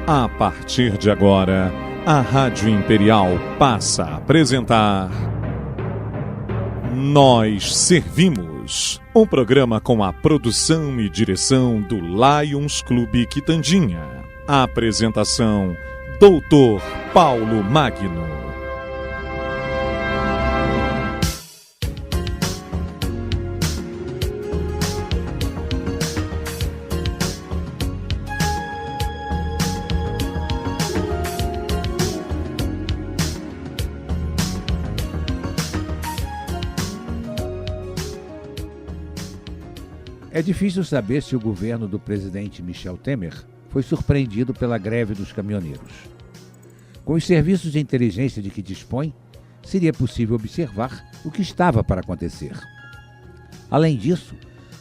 A partir de agora, a Rádio Imperial passa a apresentar Nós Servimos, um programa com a produção e direção do Lions Clube Quitandinha. A apresentação, Dr. Paulo Magno. É difícil saber se o governo do presidente Michel Temer foi surpreendido pela greve dos caminhoneiros. Com os serviços de inteligência de que dispõe, seria possível observar o que estava para acontecer. Além disso,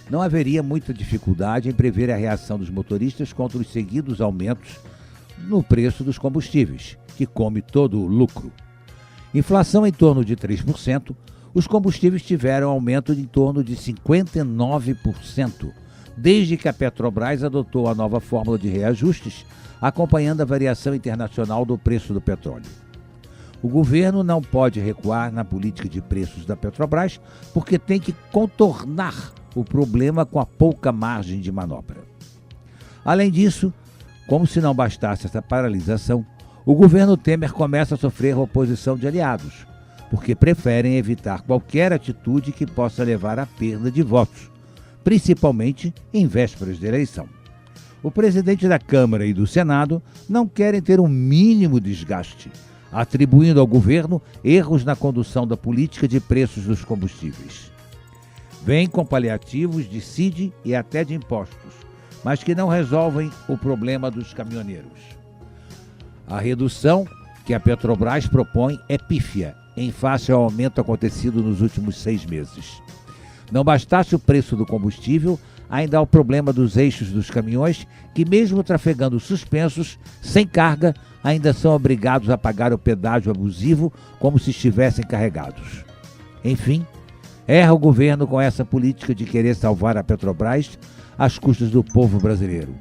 não haveria muita dificuldade em prever a reação dos motoristas contra os seguidos aumentos no preço dos combustíveis, que come todo o lucro. Inflação em torno de 3%, os combustíveis tiveram aumento de em torno de 59%, desde que a Petrobras adotou a nova fórmula de reajustes, acompanhando a variação internacional do preço do petróleo. O governo não pode recuar na política de preços da Petrobras porque tem que contornar o problema com a pouca margem de manobra. Além disso, como se não bastasse essa paralisação, o governo Temer começa a sofrer a oposição de aliados, porque preferem evitar qualquer atitude que possa levar à perda de votos, principalmente em vésperas de eleição. O presidente da Câmara e do Senado não querem ter um mínimo desgaste, atribuindo ao governo erros na condução da política de preços dos combustíveis. Vêm com paliativos de CID e até de impostos, mas que não resolvem o problema dos caminhoneiros. A redução que a Petrobras propõe é pífia, em face ao aumento acontecido nos últimos 6 meses. Não bastasse o preço do combustível, ainda há o problema dos eixos dos caminhões, que mesmo trafegando suspensos, sem carga, ainda são obrigados a pagar o pedágio abusivo como se estivessem carregados. Enfim, erra o governo com essa política de querer salvar a Petrobras às custas do povo brasileiro.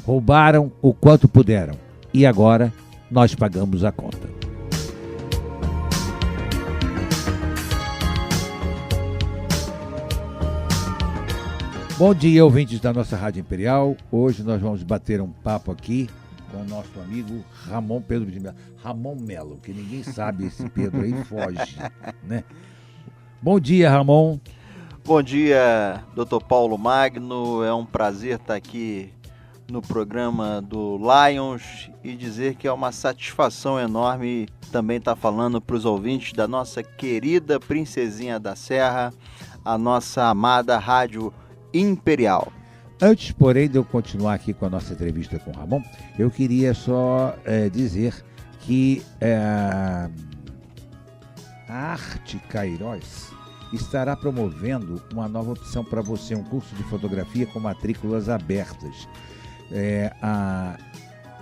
Roubaram o quanto puderam e agora nós pagamos a conta. Bom dia, ouvintes da nossa Rádio Imperial. Hoje nós vamos bater um papo aqui com o nosso amigo Ramon Pedro de Melo. Ramon Melo, que ninguém sabe, esse Pedro aí foge, né? Bom dia, Ramon. Bom dia, Dr. Paulo Magno. É um prazer estar aqui no programa do Lions e dizer que é uma satisfação enorme também estar falando para os ouvintes da nossa querida Princesinha da Serra, a nossa amada Rádio Imperial. Antes, porém, de eu continuar aqui com a nossa entrevista com o Ramon, eu queria só dizer que a Arte Queiroz estará promovendo uma nova opção para você, um curso de fotografia com matrículas abertas. A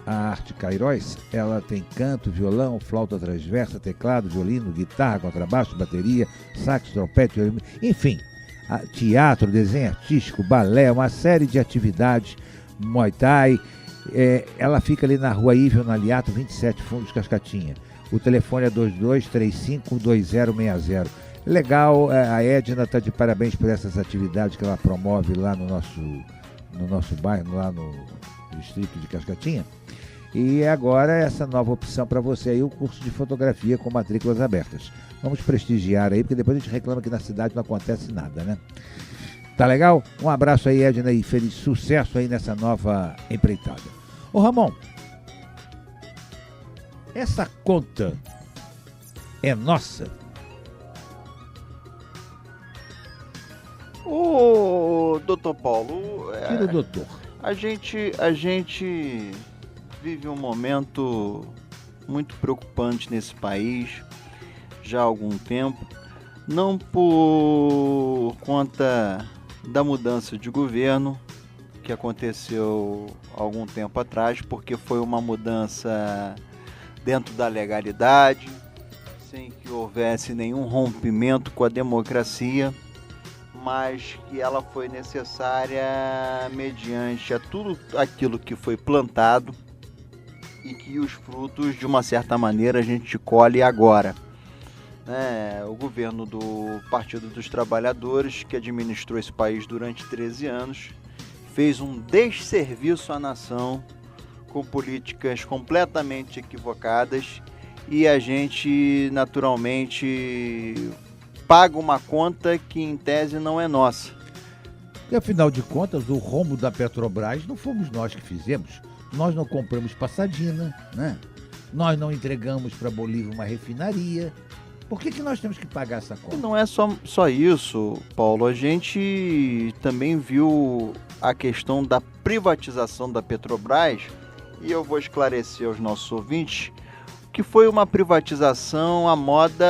Arte Queiroz, ela tem canto, violão, flauta transversa, teclado, violino, guitarra, contrabaixo, bateria, sax, trompete, enfim, teatro, desenho artístico, balé, uma série de atividades, Muay Thai. Ela fica ali na rua Ível Naliato, 27, Fundos Cascatinha. O telefone é 2235-2060. Legal, a Edna está de parabéns por essas atividades que ela promove lá no nosso bairro, lá no distrito de Cascatinha. E agora essa nova opção para você aí, o curso de fotografia com matrículas abertas. Vamos prestigiar aí, porque depois a gente reclama que na cidade não acontece nada, né? Tá legal? Um abraço aí, Edna, e feliz sucesso aí nessa nova empreitada. Ô, Ramon, essa conta é nossa? Ô, doutor Paulo, Tira o doutor. A gente vive um momento muito preocupante nesse país já há algum tempo, não por conta da mudança de governo que aconteceu há algum tempo atrás, porque foi uma mudança dentro da legalidade, sem que houvesse nenhum rompimento com a democracia, mas que ela foi necessária mediante a tudo aquilo que foi plantado e que os frutos, de uma certa maneira, a gente colhe agora. O governo do Partido dos Trabalhadores, que administrou esse país durante 13 anos, fez um desserviço à nação com políticas completamente equivocadas e a gente, naturalmente, paga uma conta que, em tese, não é nossa. E, afinal de contas, o rombo da Petrobras não fomos nós que fizemos. Nós não compramos Passadina, né? Nós não entregamos para a Bolívia uma refinaria. Por que nós temos que pagar essa conta? Não é só isso, Paulo. A gente também viu a questão da privatização da Petrobras, e eu vou esclarecer aos nossos ouvintes que foi uma privatização à moda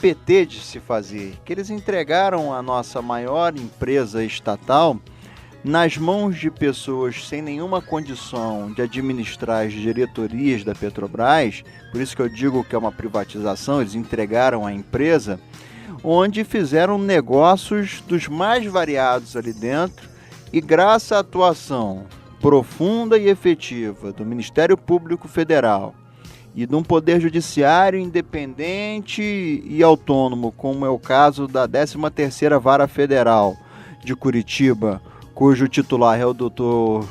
PT de se fazer, que eles entregaram a nossa maior empresa estatal nas mãos de pessoas sem nenhuma condição de administrar as diretorias da Petrobras. Por isso que eu digo que é uma privatização. Eles entregaram a empresa, onde fizeram negócios dos mais variados ali dentro, e graças à atuação profunda e efetiva do Ministério Público Federal e de um poder judiciário independente e autônomo, como é o caso da 13ª Vara Federal de Curitiba, cujo titular é o Dr.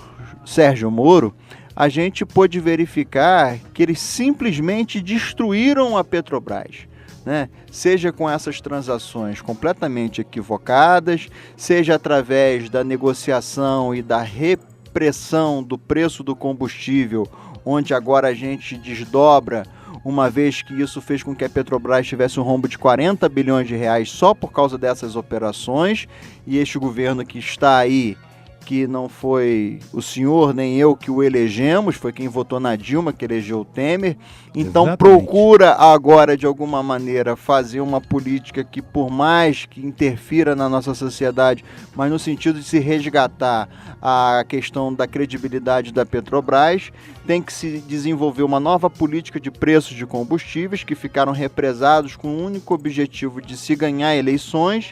Sérgio Moro, a gente pôde verificar que eles simplesmente destruíram a Petrobras, né? Seja com essas transações completamente equivocadas, seja através da negociação e da repressão do preço do combustível, onde agora a gente desdobra, uma vez que isso fez com que a Petrobras tivesse um rombo de 40 bilhões de reais só por causa dessas operações, e este governo que está aí, que não foi o senhor nem eu que o elegemos, foi quem votou na Dilma que elegeu o Temer, então Exatamente. Procura agora de alguma maneira fazer uma política que, por mais que interfira na nossa sociedade, mas no sentido de se resgatar a questão da credibilidade da Petrobras, tem que se desenvolver uma nova política de preços de combustíveis que ficaram represados com o único objetivo de se ganhar eleições.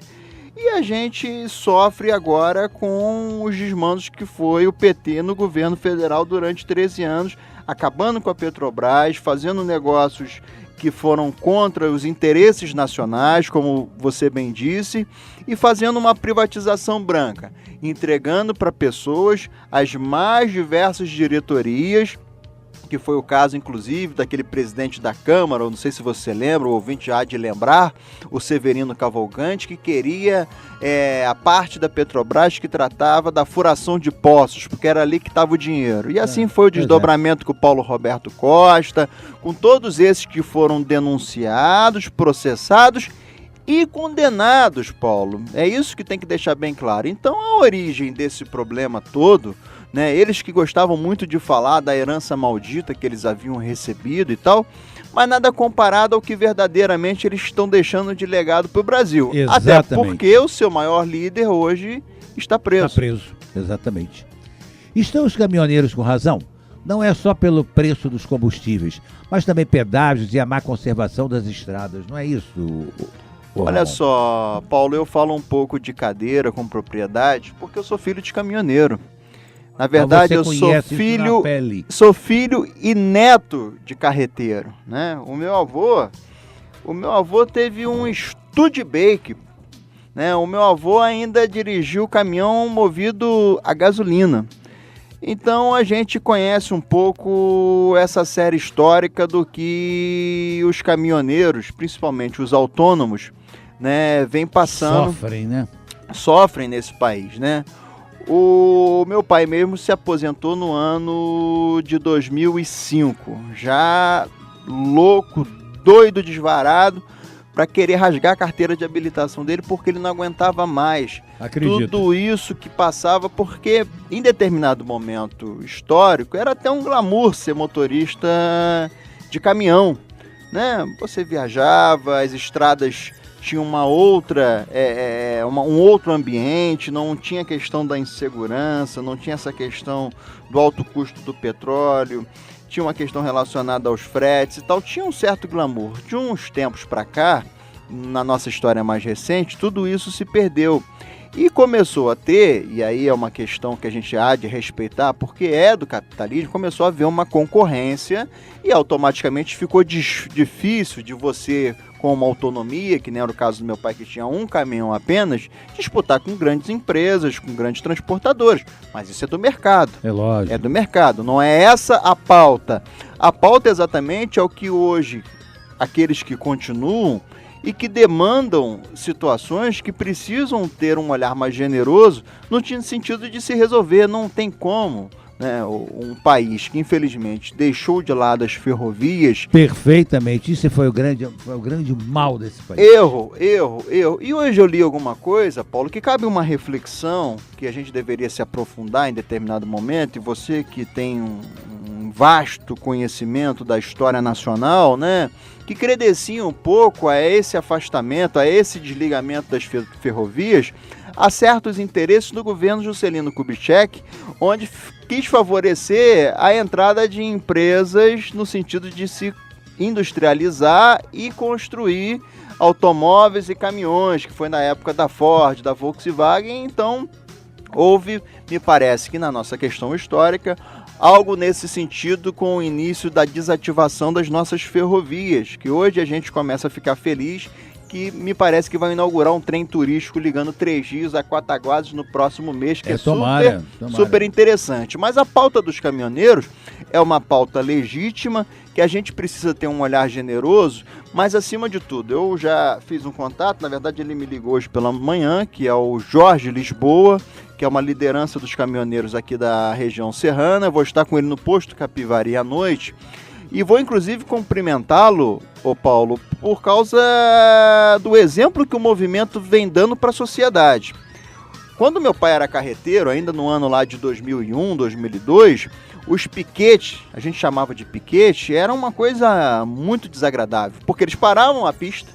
E a gente sofre agora com os desmandos que foi o PT no governo federal durante 13 anos, acabando com a Petrobras, fazendo negócios que foram contra os interesses nacionais, como você bem disse, e fazendo uma privatização branca, entregando para pessoas as mais diversas diretorias, que foi o caso, inclusive, daquele presidente da Câmara, não sei se você lembra, o ouvinte já há de lembrar, o Severino Cavalcante, que queria a parte da Petrobras que tratava da furação de poços, porque era ali que estava o dinheiro. E assim foi o desdobramento com o Paulo Roberto Costa, com todos esses que foram denunciados, processados e condenados, Paulo. É isso que tem que deixar bem claro. Então, a origem desse problema todo, né, eles que gostavam muito de falar da herança maldita que eles haviam recebido e tal, mas nada comparado ao que verdadeiramente eles estão deixando de legado para o Brasil. Exatamente. Até porque o seu maior líder hoje está preso. Está preso, exatamente. Estão os caminhoneiros com razão? Não é só pelo preço dos combustíveis, mas também pedágios e a má conservação das estradas, não é isso? Olha só, Paulo, eu falo um pouco de cadeira com propriedade porque eu sou filho de caminhoneiro. Na verdade, eu sou filho e neto de carreteiro, né? O meu avô teve um Studebaker, né? O meu avô ainda dirigiu caminhão movido a gasolina. Então a gente conhece um pouco essa série histórica do que os caminhoneiros, principalmente os autônomos, né, vem passando. Sofrem nesse país, né? O meu pai mesmo se aposentou no ano de 2005, já louco, doido, desvarado, para querer rasgar a carteira de habilitação dele, porque ele não aguentava mais. Acredito. Tudo isso que passava, porque em determinado momento histórico era até um glamour ser motorista de caminhão, né? Você viajava, as estradas tinham uma outra, um outro ambiente, não tinha questão da insegurança, não tinha essa questão do alto custo do petróleo, tinha uma questão relacionada aos fretes e tal, tinha um certo glamour. De uns tempos para cá, na nossa história mais recente, tudo isso se perdeu. E começou a ter, e aí é uma questão que a gente há de respeitar, porque é do capitalismo, começou a haver uma concorrência e automaticamente ficou difícil de você, com uma autonomia, que nem era o caso do meu pai que tinha um caminhão apenas, disputar com grandes empresas, com grandes transportadores. Mas isso é do mercado. É lógico. É do mercado, não é essa a pauta. A pauta exatamente é o que hoje aqueles que continuam e que demandam situações que precisam ter um olhar mais generoso no sentido de se resolver. Não tem como, né, um país que infelizmente deixou de lado as ferrovias. Perfeitamente, isso foi o grande mal desse país. Erro. E hoje eu li alguma coisa, Paulo, que cabe uma reflexão que a gente deveria se aprofundar em determinado momento, e você que tem um vasto conhecimento da história nacional, né, que credencia um pouco a esse afastamento, a esse desligamento das ferrovias, a certos interesses do governo Juscelino Kubitschek, onde quis favorecer a entrada de empresas no sentido de se industrializar e construir automóveis e caminhões, que foi na época da Ford, da Volkswagen. Então, houve, me parece que na nossa questão histórica, algo nesse sentido com o início da desativação das nossas ferrovias, que hoje a gente começa a ficar feliz, que me parece que vai inaugurar um trem turístico ligando Três Rios a Cataguases no próximo mês, que tomara. Super interessante. Mas a pauta dos caminhoneiros é uma pauta legítima, que a gente precisa ter um olhar generoso, mas acima de tudo, eu já fiz um contato, na verdade ele me ligou hoje pela manhã, que é o Jorge Lisboa, que é uma liderança dos caminhoneiros aqui da região serrana. Eu vou estar com ele no posto Capivari à noite e vou inclusive cumprimentá-lo, Paulo, por causa do exemplo que o movimento vem dando para a sociedade. Quando meu pai era carreteiro, ainda no ano lá de 2001, 2002, os piquetes, a gente chamava de piquete, era uma coisa muito desagradável, porque eles paravam a pista,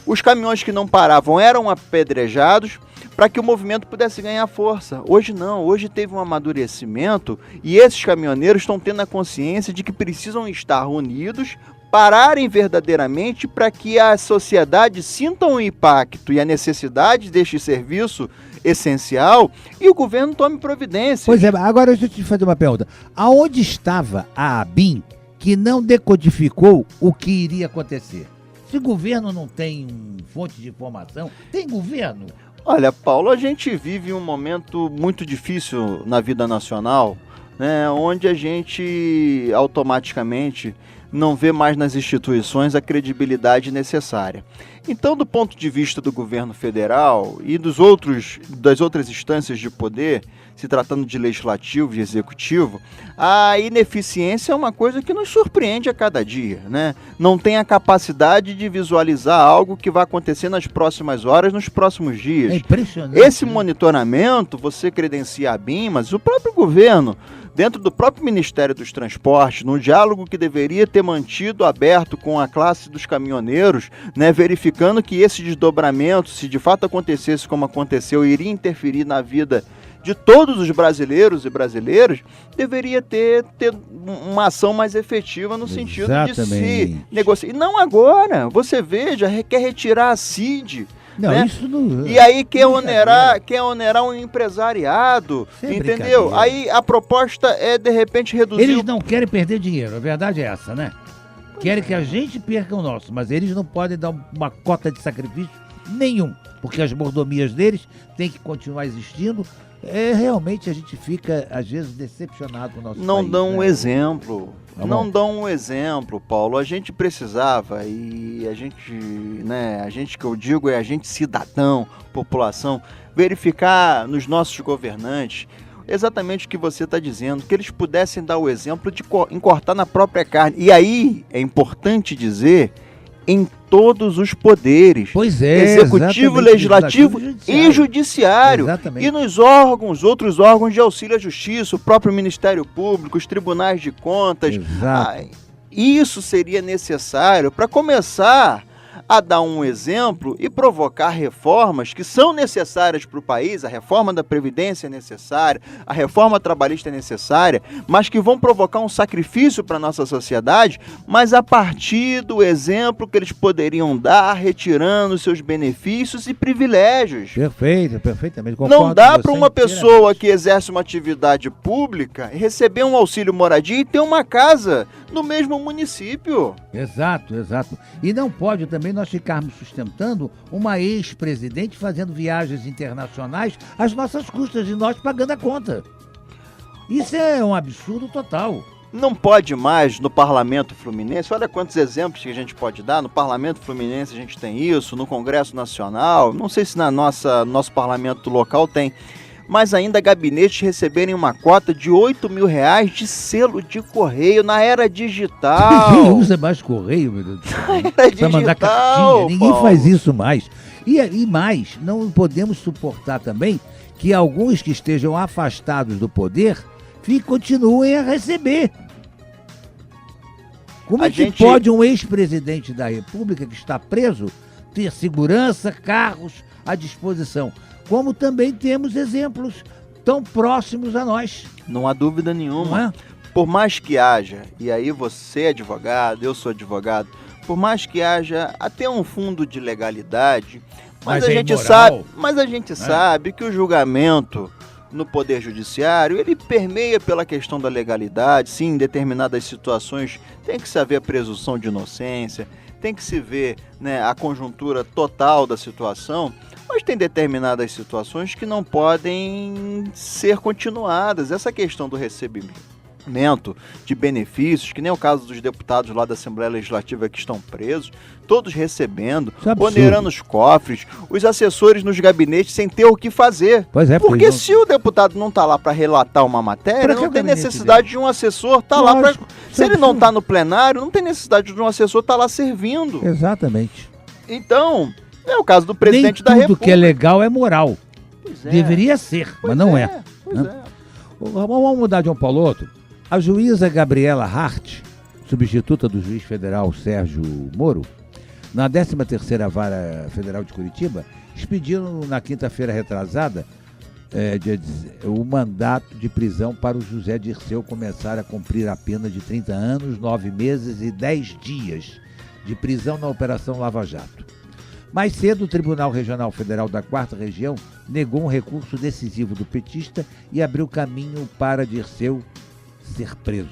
os caminhões que não paravam eram apedrejados para que o movimento pudesse ganhar força. Hoje não, hoje teve um amadurecimento e esses caminhoneiros estão tendo a consciência de que precisam estar unidos, pararem verdadeiramente para que a sociedade sinta o impacto e a necessidade deste serviço essencial e o governo tome providência. Pois é, agora deixa eu te fazer uma pergunta. Aonde estava a ABIN que não decodificou o que iria acontecer? Se o governo não tem fonte de informação, tem governo? Olha, Paulo, a gente vive um momento muito difícil na vida nacional, né, onde a gente automaticamente não vê mais nas instituições a credibilidade necessária. Então, do ponto de vista do governo federal e das outras instâncias de poder, se tratando de legislativo e executivo, a ineficiência é uma coisa que nos surpreende a cada dia, né? Não tem a capacidade de visualizar algo que vai acontecer nas próximas horas, nos próximos dias. É impressionante. Esse monitoramento, você credencia a BIM, mas o próprio governo, dentro do próprio Ministério dos Transportes, num diálogo que deveria ter mantido aberto com a classe dos caminhoneiros, né, verificando que esse desdobramento, se de fato acontecesse como aconteceu, iria interferir na vida de todos os brasileiros e brasileiras, deveria ter uma ação mais efetiva no sentido de se negociar. E não agora, você veja, quer retirar a CID, não, né? Isso não... E aí quer onerar um empresariado, entendeu? Aí a proposta é, de repente, reduzir... Eles não querem perder dinheiro, a verdade é essa, né? Querem que a gente perca o nosso, mas eles não podem dar uma cota de sacrifício nenhum, porque as mordomias deles têm que continuar existindo. Realmente a gente fica, às vezes, decepcionado com o nosso país. Não dão um exemplo. Tá não bom. dão um exemplo, Paulo. A gente precisava, e a gente, né, a gente que eu digo é a gente cidadão, população, verificar nos nossos governantes exatamente o que você está dizendo, que eles pudessem dar o exemplo de encortar na própria carne. E aí, é importante dizer, em todos os poderes, pois é, executivo, legislativo e judiciário. Exatamente. E nos órgãos, outros órgãos de auxílio à justiça, o próprio Ministério Público, os tribunais de contas. Exato. Isso seria necessário para começar a dar um exemplo e provocar reformas que são necessárias para o país. A reforma da Previdência é necessária, a reforma trabalhista é necessária, mas que vão provocar um sacrifício para a nossa sociedade, mas a partir do exemplo que eles poderiam dar, retirando seus benefícios e privilégios. Perfeito, perfeitamente. Concordo. Não dá para uma pessoa que exerce uma atividade pública receber um auxílio moradia e ter uma casa no mesmo município. Exato, exato. E não pode também nós ficarmos sustentando uma ex-presidente fazendo viagens internacionais às nossas custas e nós pagando a conta. Isso é um absurdo total. Não pode mais no Parlamento Fluminense, olha quantos exemplos que a gente pode dar, no Parlamento Fluminense a gente tem isso, no Congresso Nacional, não sei se nosso parlamento local tem, mas ainda gabinetes receberem uma cota de R$8.000 de selo de correio na era digital. Ninguém usa mais correio, meu Deus do céu. Pra mandar cartinha, ninguém faz isso mais. E mais, não podemos suportar também que alguns que estejam afastados do poder continuem a receber. Como é que pode um ex-presidente da República que está preso ter segurança, carros à disposição? Como também temos exemplos tão próximos a nós. Não há dúvida nenhuma. Não é? Por mais que haja, e aí você é advogado, eu sou advogado, por mais que haja até um fundo de legalidade, mas a gente sabe que o julgamento no Poder Judiciário, ele permeia pela questão da legalidade. Sim, em determinadas situações tem que se haver a presunção de inocência, tem que se ver, né, a conjuntura total da situação, mas tem determinadas situações que não podem ser continuadas. Essa questão do recebimento de benefícios, que nem o caso dos deputados lá da Assembleia Legislativa que estão presos, todos recebendo, onerando os cofres, os assessores nos gabinetes sem ter o que fazer. Pois é, porque se o deputado não está lá para relatar uma matéria, não tem necessidade de um assessor estar lá para... Se ele não está no plenário, não tem necessidade de um assessor estar lá servindo. Exatamente. Então, é o caso do presidente da República. Nem tudo que é legal é moral. Deveria ser, mas não é. Vamos mudar de um para o outro. A juíza Gabriela Hart, substituta do juiz federal Sérgio Moro, na 13ª Vara Federal de Curitiba, expediram na quinta-feira retrasada o mandato de prisão para o José Dirceu começar a cumprir a pena de 30 anos, 9 meses e 10 dias de prisão na Operação Lava Jato. Mais cedo, o Tribunal Regional Federal da 4ª Região negou um recurso decisivo do petista e abriu caminho para Dirceu ser preso.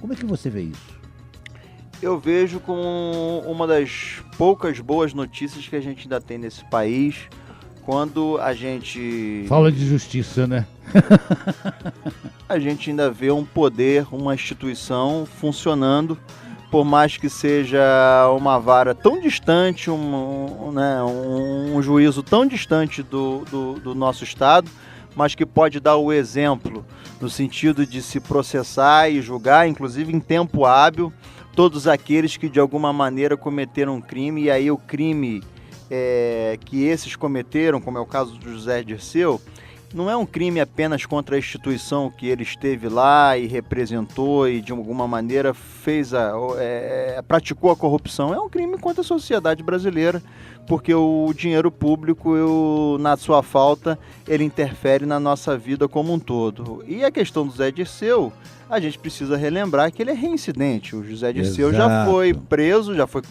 Como é que você vê isso? Eu vejo como uma das poucas boas notícias que a gente ainda tem nesse país, quando a gente... Fala de justiça, né? A gente ainda vê um poder, uma instituição funcionando, por mais que seja uma vara tão distante, um juízo tão distante do nosso Estado, mas que pode dar o exemplo no sentido de se processar e julgar, inclusive em tempo hábil, todos aqueles que de alguma maneira cometeram um crime, e aí o crime que esses cometeram, como é o caso do José Dirceu, não é um crime apenas contra a instituição que ele esteve lá e representou e de alguma maneira praticou a corrupção, é um crime contra a sociedade brasileira, porque o dinheiro público, na sua falta, ele interfere na nossa vida como um todo. E a questão do José Dirceu, a gente precisa relembrar que ele é reincidente. O José Dirceu já foi preso, já foi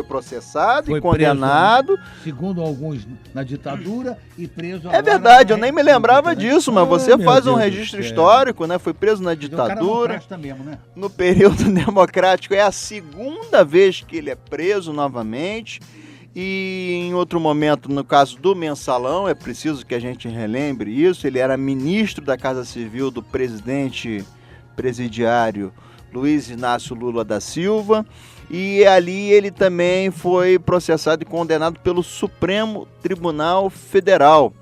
processado e condenado. Preso, segundo alguns, na ditadura e preso agora. É verdade, eu nem me lembrava disso, mas você faz um registro histórico, né? Foi preso na ditadura. Mesmo, né? No período democrático, é a segunda vez que ele é preso novamente. E em outro momento, no caso do Mensalão, é preciso que a gente relembre isso, ele era ministro da Casa Civil do presidente presidiário Luiz Inácio Lula da Silva, e ali ele também foi processado e condenado pelo Supremo Tribunal Federal.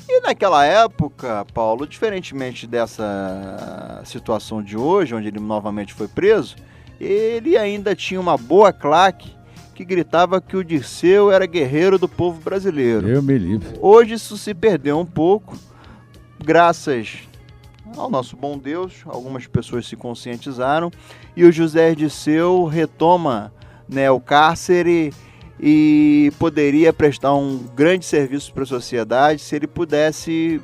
E naquela época, Paulo, diferentemente dessa situação de hoje, onde ele novamente foi preso, ele ainda tinha uma boa claque que gritava que o Dirceu era guerreiro do povo brasileiro. Eu me livre. Hoje isso se perdeu um pouco, graças ao nosso bom Deus, algumas pessoas se conscientizaram, e o José Dirceu retoma, né, o cárcere e poderia prestar um grande serviço para a sociedade se ele pudesse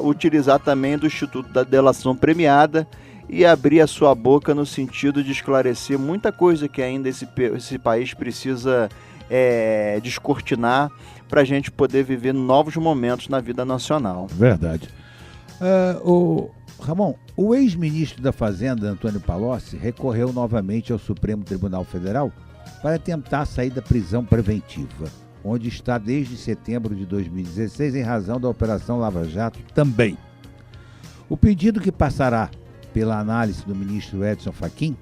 utilizar também do Instituto da Delação Premiada e abrir a sua boca no sentido de esclarecer muita coisa que ainda esse país precisa descortinar para a gente poder viver novos momentos na vida nacional. Verdade. Ramon, o ex-ministro da Fazenda, Antônio Palocci, recorreu novamente ao Supremo Tribunal Federal para tentar sair da prisão preventiva, onde está desde setembro de 2016 em razão da Operação Lava Jato também. O pedido, que passará pela análise do ministro Edson Fachin,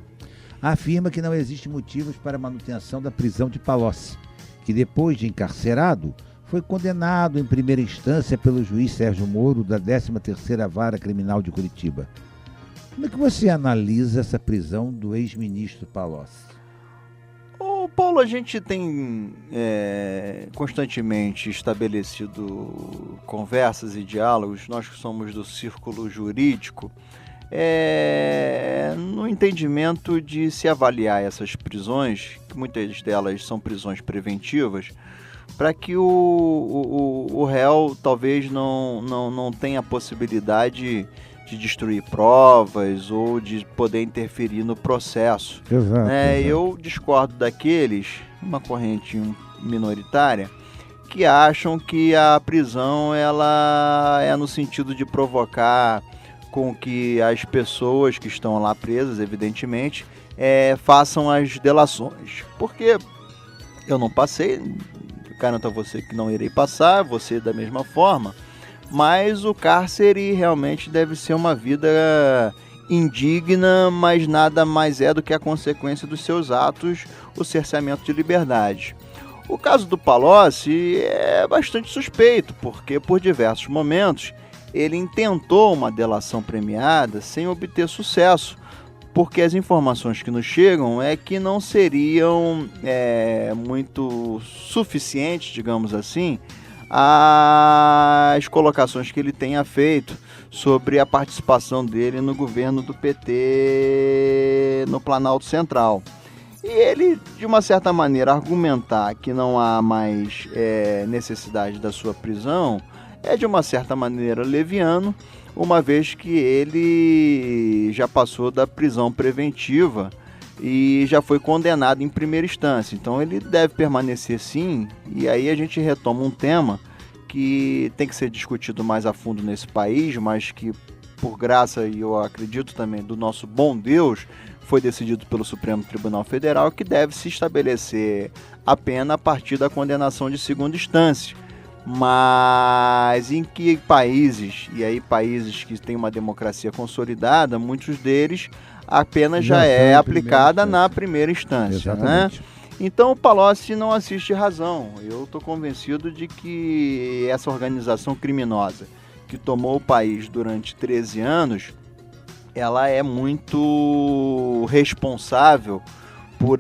afirma que não existem motivos para a manutenção da prisão de Palocci, que depois de encarcerado, foi condenado em primeira instância pelo juiz Sérgio Moro, da 13ª Vara Criminal de Curitiba. Como é que você analisa essa prisão do ex-ministro Palocci? Paulo, a gente tem constantemente estabelecido conversas e diálogos, nós que somos do círculo jurídico, no entendimento de se avaliar essas prisões, que muitas delas são prisões preventivas, para que o réu talvez não tenha a possibilidade de destruir provas ou de poder interferir no processo. Exato. Eu discordo daqueles, uma corrente minoritária, que acham que a prisão ela é no sentido de provocar com que as pessoas que estão lá presas, evidentemente, façam as delações. Porque eu não passei, garanto a você que não irei passar, você da mesma forma, mas o cárcere realmente deve ser uma vida indigna, mas nada mais é do que a consequência dos seus atos, o cerceamento de liberdade. O caso do Palocci é bastante suspeito, porque por diversos momentos ele intentou uma delação premiada sem obter sucesso, porque as informações que nos chegam é que não seriam muito suficientes, digamos assim, as colocações que ele tenha feito sobre a participação dele no governo do PT no Planalto Central. E ele, de uma certa maneira, argumentar que não há mais necessidade da sua prisão é, de uma certa maneira, leviano, uma vez que ele já passou da prisão preventiva e já foi condenado em primeira instância. Então ele deve permanecer sim, e aí a gente retoma um tema que tem que ser discutido mais a fundo nesse país, mas que, por graça, e eu acredito também, do nosso bom Deus, foi decidido pelo Supremo Tribunal Federal, que deve se estabelecer a pena a partir da condenação de segunda instância. Mas em que países, e aí países que têm uma democracia consolidada, muitos deles, a pena já é aplicada na primeira instância, né? Então o Palocci não assiste razão. Eu estou convencido de que essa organização criminosa que tomou o país durante 13 anos, ela é muito responsável por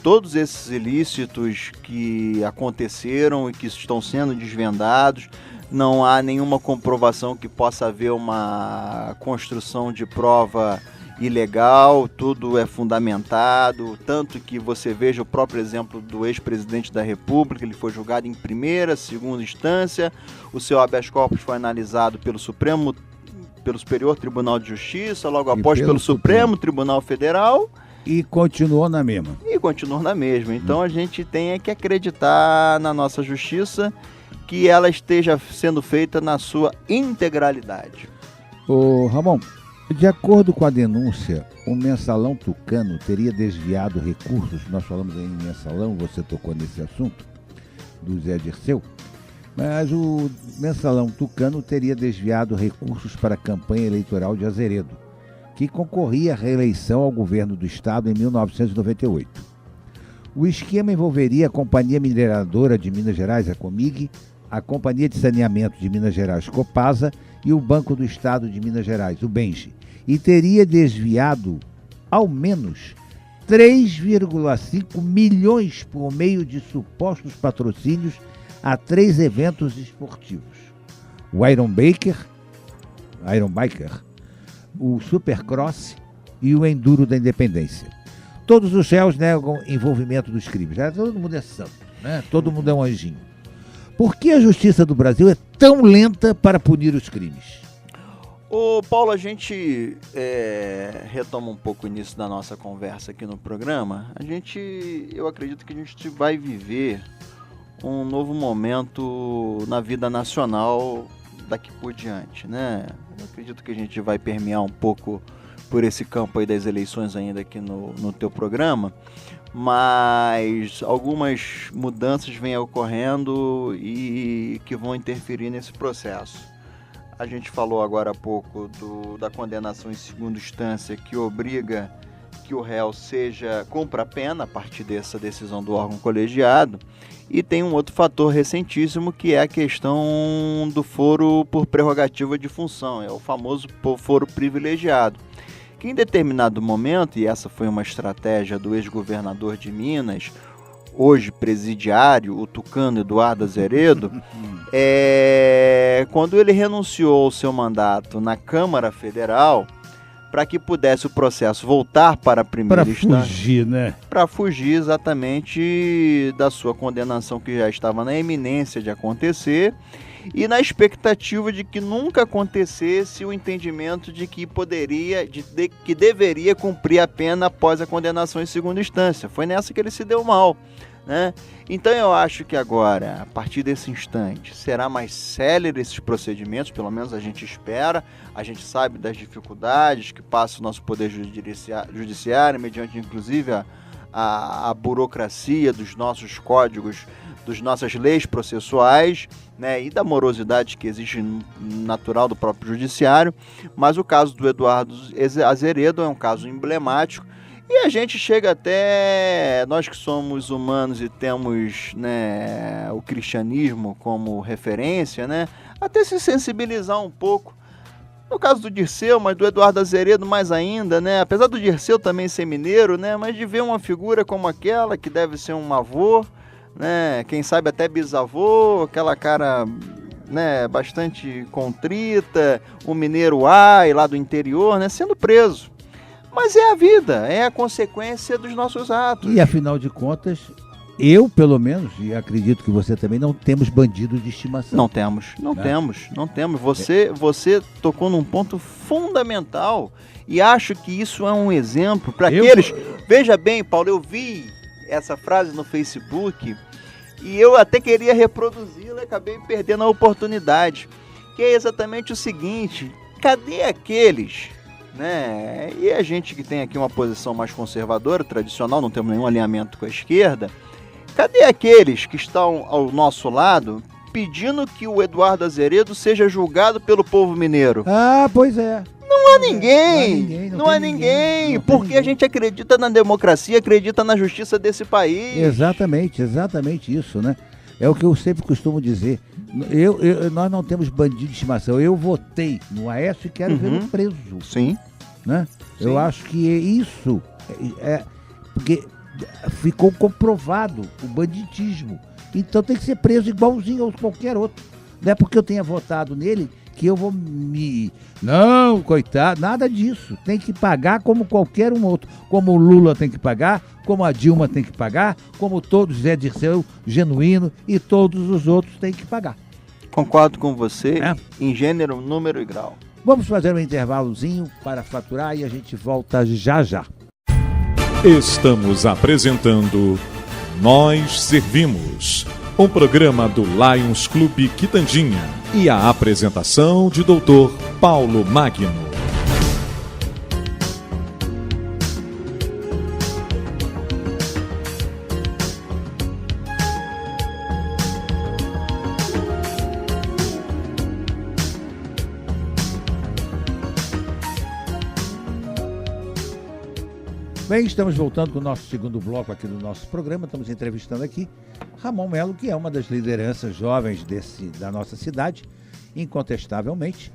todos esses ilícitos que aconteceram e que estão sendo desvendados. Não há nenhuma comprovação que possa haver uma construção de prova ilegal, tudo é fundamentado, tanto que você veja o próprio exemplo do ex-presidente da República. Ele foi julgado em primeira, segunda instância, o seu habeas corpus foi analisado pelo Superior Tribunal de Justiça, logo após pelo Supremo Tribunal Federal, e continuou na mesma. Então a gente tem que acreditar na nossa justiça, que ela esteja sendo feita na sua integralidade. Ô Ramon, de acordo com a denúncia, o Mensalão Tucano teria desviado recursos, nós falamos aí em Mensalão, você tocou nesse assunto, do Zé Dirceu, mas o Mensalão Tucano teria desviado recursos para a campanha eleitoral de Azeredo, que concorria à reeleição ao governo do estado em 1998. O esquema envolveria a Companhia Mineradora de Minas Gerais, a Comig, a Companhia de Saneamento de Minas Gerais, Copasa, e o Banco do Estado de Minas Gerais, o BENGE, e teria desviado ao menos 3,5 milhões por meio de supostos patrocínios a 3 eventos esportivos: o Iron Biker, o Supercross e o Enduro da Independência. Todos os réus negam envolvimento dos crimes. Todo mundo é santo. né? Todo mundo é um anjinho. Por que a justiça do Brasil é tão lenta para punir os crimes? Ô Paulo, a gente retoma um pouco o início da nossa conversa aqui no programa. Eu acredito que a gente vai viver um novo momento na vida nacional daqui por diante, né? Eu acredito que a gente vai permear um pouco por esse campo aí das eleições ainda aqui no teu programa, mas algumas mudanças vêm ocorrendo e que vão interferir nesse processo. A gente falou agora há pouco da condenação em segunda instância, que obriga que o réu cumpra a pena a partir dessa decisão do órgão colegiado. E tem um outro fator recentíssimo, que é a questão do foro por prerrogativa de função, é o famoso foro privilegiado, que em determinado momento, e essa foi uma estratégia do ex-governador de Minas, hoje presidiário, o tucano Eduardo Azeredo, quando ele renunciou ao seu mandato na Câmara Federal, para que pudesse o processo voltar para a primeira instância. Para fugir, né? Para fugir exatamente da sua condenação, que já estava na iminência de acontecer, e na expectativa de que nunca acontecesse o entendimento de que que deveria cumprir a pena após a condenação em segunda instância. Foi nessa que ele se deu mal, né? Então eu acho que agora, a partir desse instante, será mais célere esses procedimentos, pelo menos a gente espera. A gente sabe das dificuldades que passa o nosso poder judiciário, mediante inclusive a burocracia dos nossos códigos, das nossas leis processuais, né, e da morosidade que existe natural do próprio judiciário. Mas o caso do Eduardo Azeredo é um caso emblemático. E a gente chega até, nós que somos humanos e temos, né, o cristianismo como referência, né, até se sensibilizar um pouco. No caso do Dirceu, mas do Eduardo Azeredo mais ainda, né, apesar do Dirceu também ser mineiro, né, mas de ver uma figura como aquela, que deve ser um avô, né, quem sabe até bisavô, aquela cara, né, bastante contrita, um mineiro lá do interior, né, sendo preso. Mas é a vida, é a consequência dos nossos atos. E afinal de contas, eu pelo menos, e acredito que você também, não temos bandidos de estimação. Não temos. Você tocou num ponto fundamental e acho que isso é um exemplo para aqueles... Veja bem, Paulo, eu vi essa frase no Facebook e eu até queria reproduzi-la e acabei perdendo a oportunidade, que é exatamente o seguinte: cadê aqueles... né? E a gente que tem aqui uma posição mais conservadora, tradicional, não temos nenhum alinhamento com a esquerda, cadê aqueles que estão ao nosso lado pedindo que o Eduardo Azeredo seja julgado pelo povo mineiro? Ah, pois é. Não há ninguém, porque a gente acredita na democracia, acredita na justiça desse país. Exatamente isso, né? É o que eu sempre costumo dizer. Nós não temos bandido de estimação. Eu votei no Aécio e quero vê-lo preso. Sim. Né? Sim. Eu acho que isso porque ficou comprovado o banditismo. Então tem que ser preso igualzinho a qualquer outro. Não é porque eu tenha votado nele que eu vou me... Não, coitado, nada disso. Tem que pagar como qualquer um outro. Como o Lula tem que pagar, como a Dilma tem que pagar, como todos Zé Dirceu, Genuíno e todos os outros têm que pagar. Concordo com você, em gênero, número e grau. Vamos fazer um intervalozinho para faturar e a gente volta já já. Estamos apresentando Nós Servimos, um programa do Lions Clube Quitandinha e a apresentação de Dr. Paulo Magno. Bem, estamos voltando com o nosso segundo bloco aqui do nosso programa. Estamos entrevistando aqui Ramon Melo, que é uma das lideranças jovens da nossa cidade, incontestavelmente,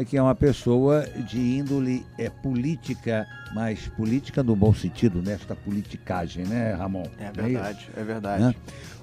que é uma pessoa de índole política, mas política no bom sentido, nesta politicagem, né, Ramon? É verdade, é verdade. Né?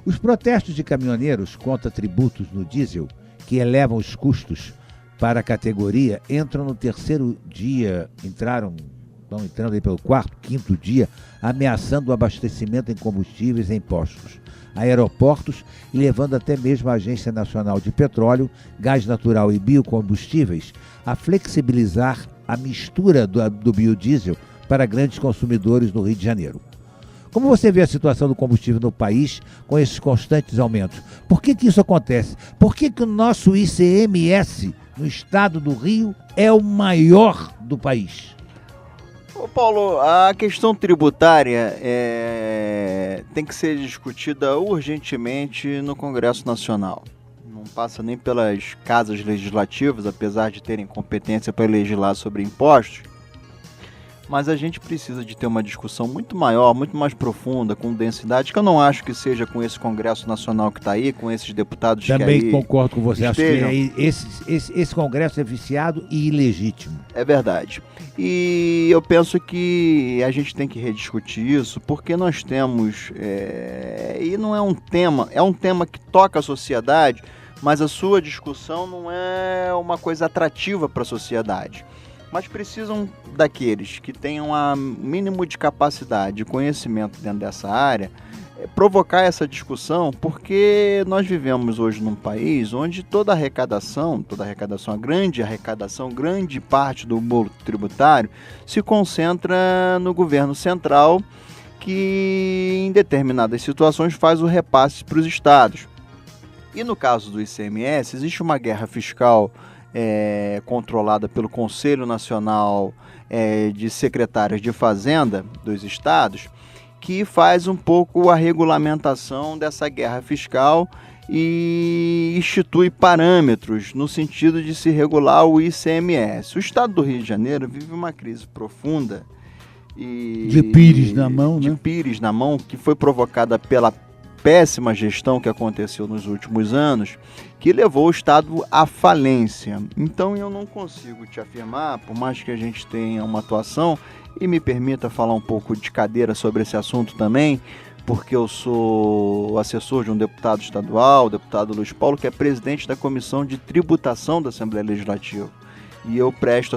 Os protestos de caminhoneiros contra tributos no diesel, que elevam os custos para a categoria, entram no terceiro dia, estão estão entrando aí pelo 4º, 5º dia, ameaçando o abastecimento em combustíveis e em postos, aeroportos e levando até mesmo a Agência Nacional de Petróleo, Gás Natural e Biocombustíveis a flexibilizar a mistura do biodiesel para grandes consumidores no Rio de Janeiro. Como você vê a situação do combustível no país com esses constantes aumentos? Por que isso acontece? Por que o nosso ICMS no estado do Rio é o maior do país? Ô Paulo, a questão tributária tem que ser discutida urgentemente no Congresso Nacional. Não passa nem pelas casas legislativas, apesar de terem competência para legislar sobre impostos. Mas a gente precisa de ter uma discussão muito maior, muito mais profunda, com densidade, que eu não acho que seja com esse Congresso Nacional que está aí, com esses deputados Também que aí concordo com você, estejam. Acho que esse Congresso é viciado e ilegítimo. É verdade. E eu penso que a gente tem que rediscutir isso, porque nós temos, e não é um tema que toca a sociedade, mas a sua discussão não é uma coisa atrativa para a sociedade. Mas precisam daqueles que tenham o mínimo de capacidade, de conhecimento dentro dessa área, provocar essa discussão, porque nós vivemos hoje num país onde toda arrecadação, grande parte do bolo tributário se concentra no governo central, que em determinadas situações faz o repasse para os estados. E no caso do ICMS, existe uma guerra fiscal controlada pelo Conselho Nacional de Secretários de Fazenda dos estados, que faz um pouco a regulamentação dessa guerra fiscal e institui parâmetros no sentido de se regular o ICMS. O estado do Rio de Janeiro vive uma crise profunda de pires na mão, de pires na mão, que foi provocada pela péssima gestão que aconteceu nos últimos anos, que levou o Estado à falência. Então eu não consigo te afirmar, por mais que a gente tenha uma atuação, e me permita falar um pouco de cadeira sobre esse assunto também, porque eu sou assessor de um deputado estadual, o deputado Luiz Paulo, que é presidente da Comissão de Tributação da Assembleia Legislativa. E eu presto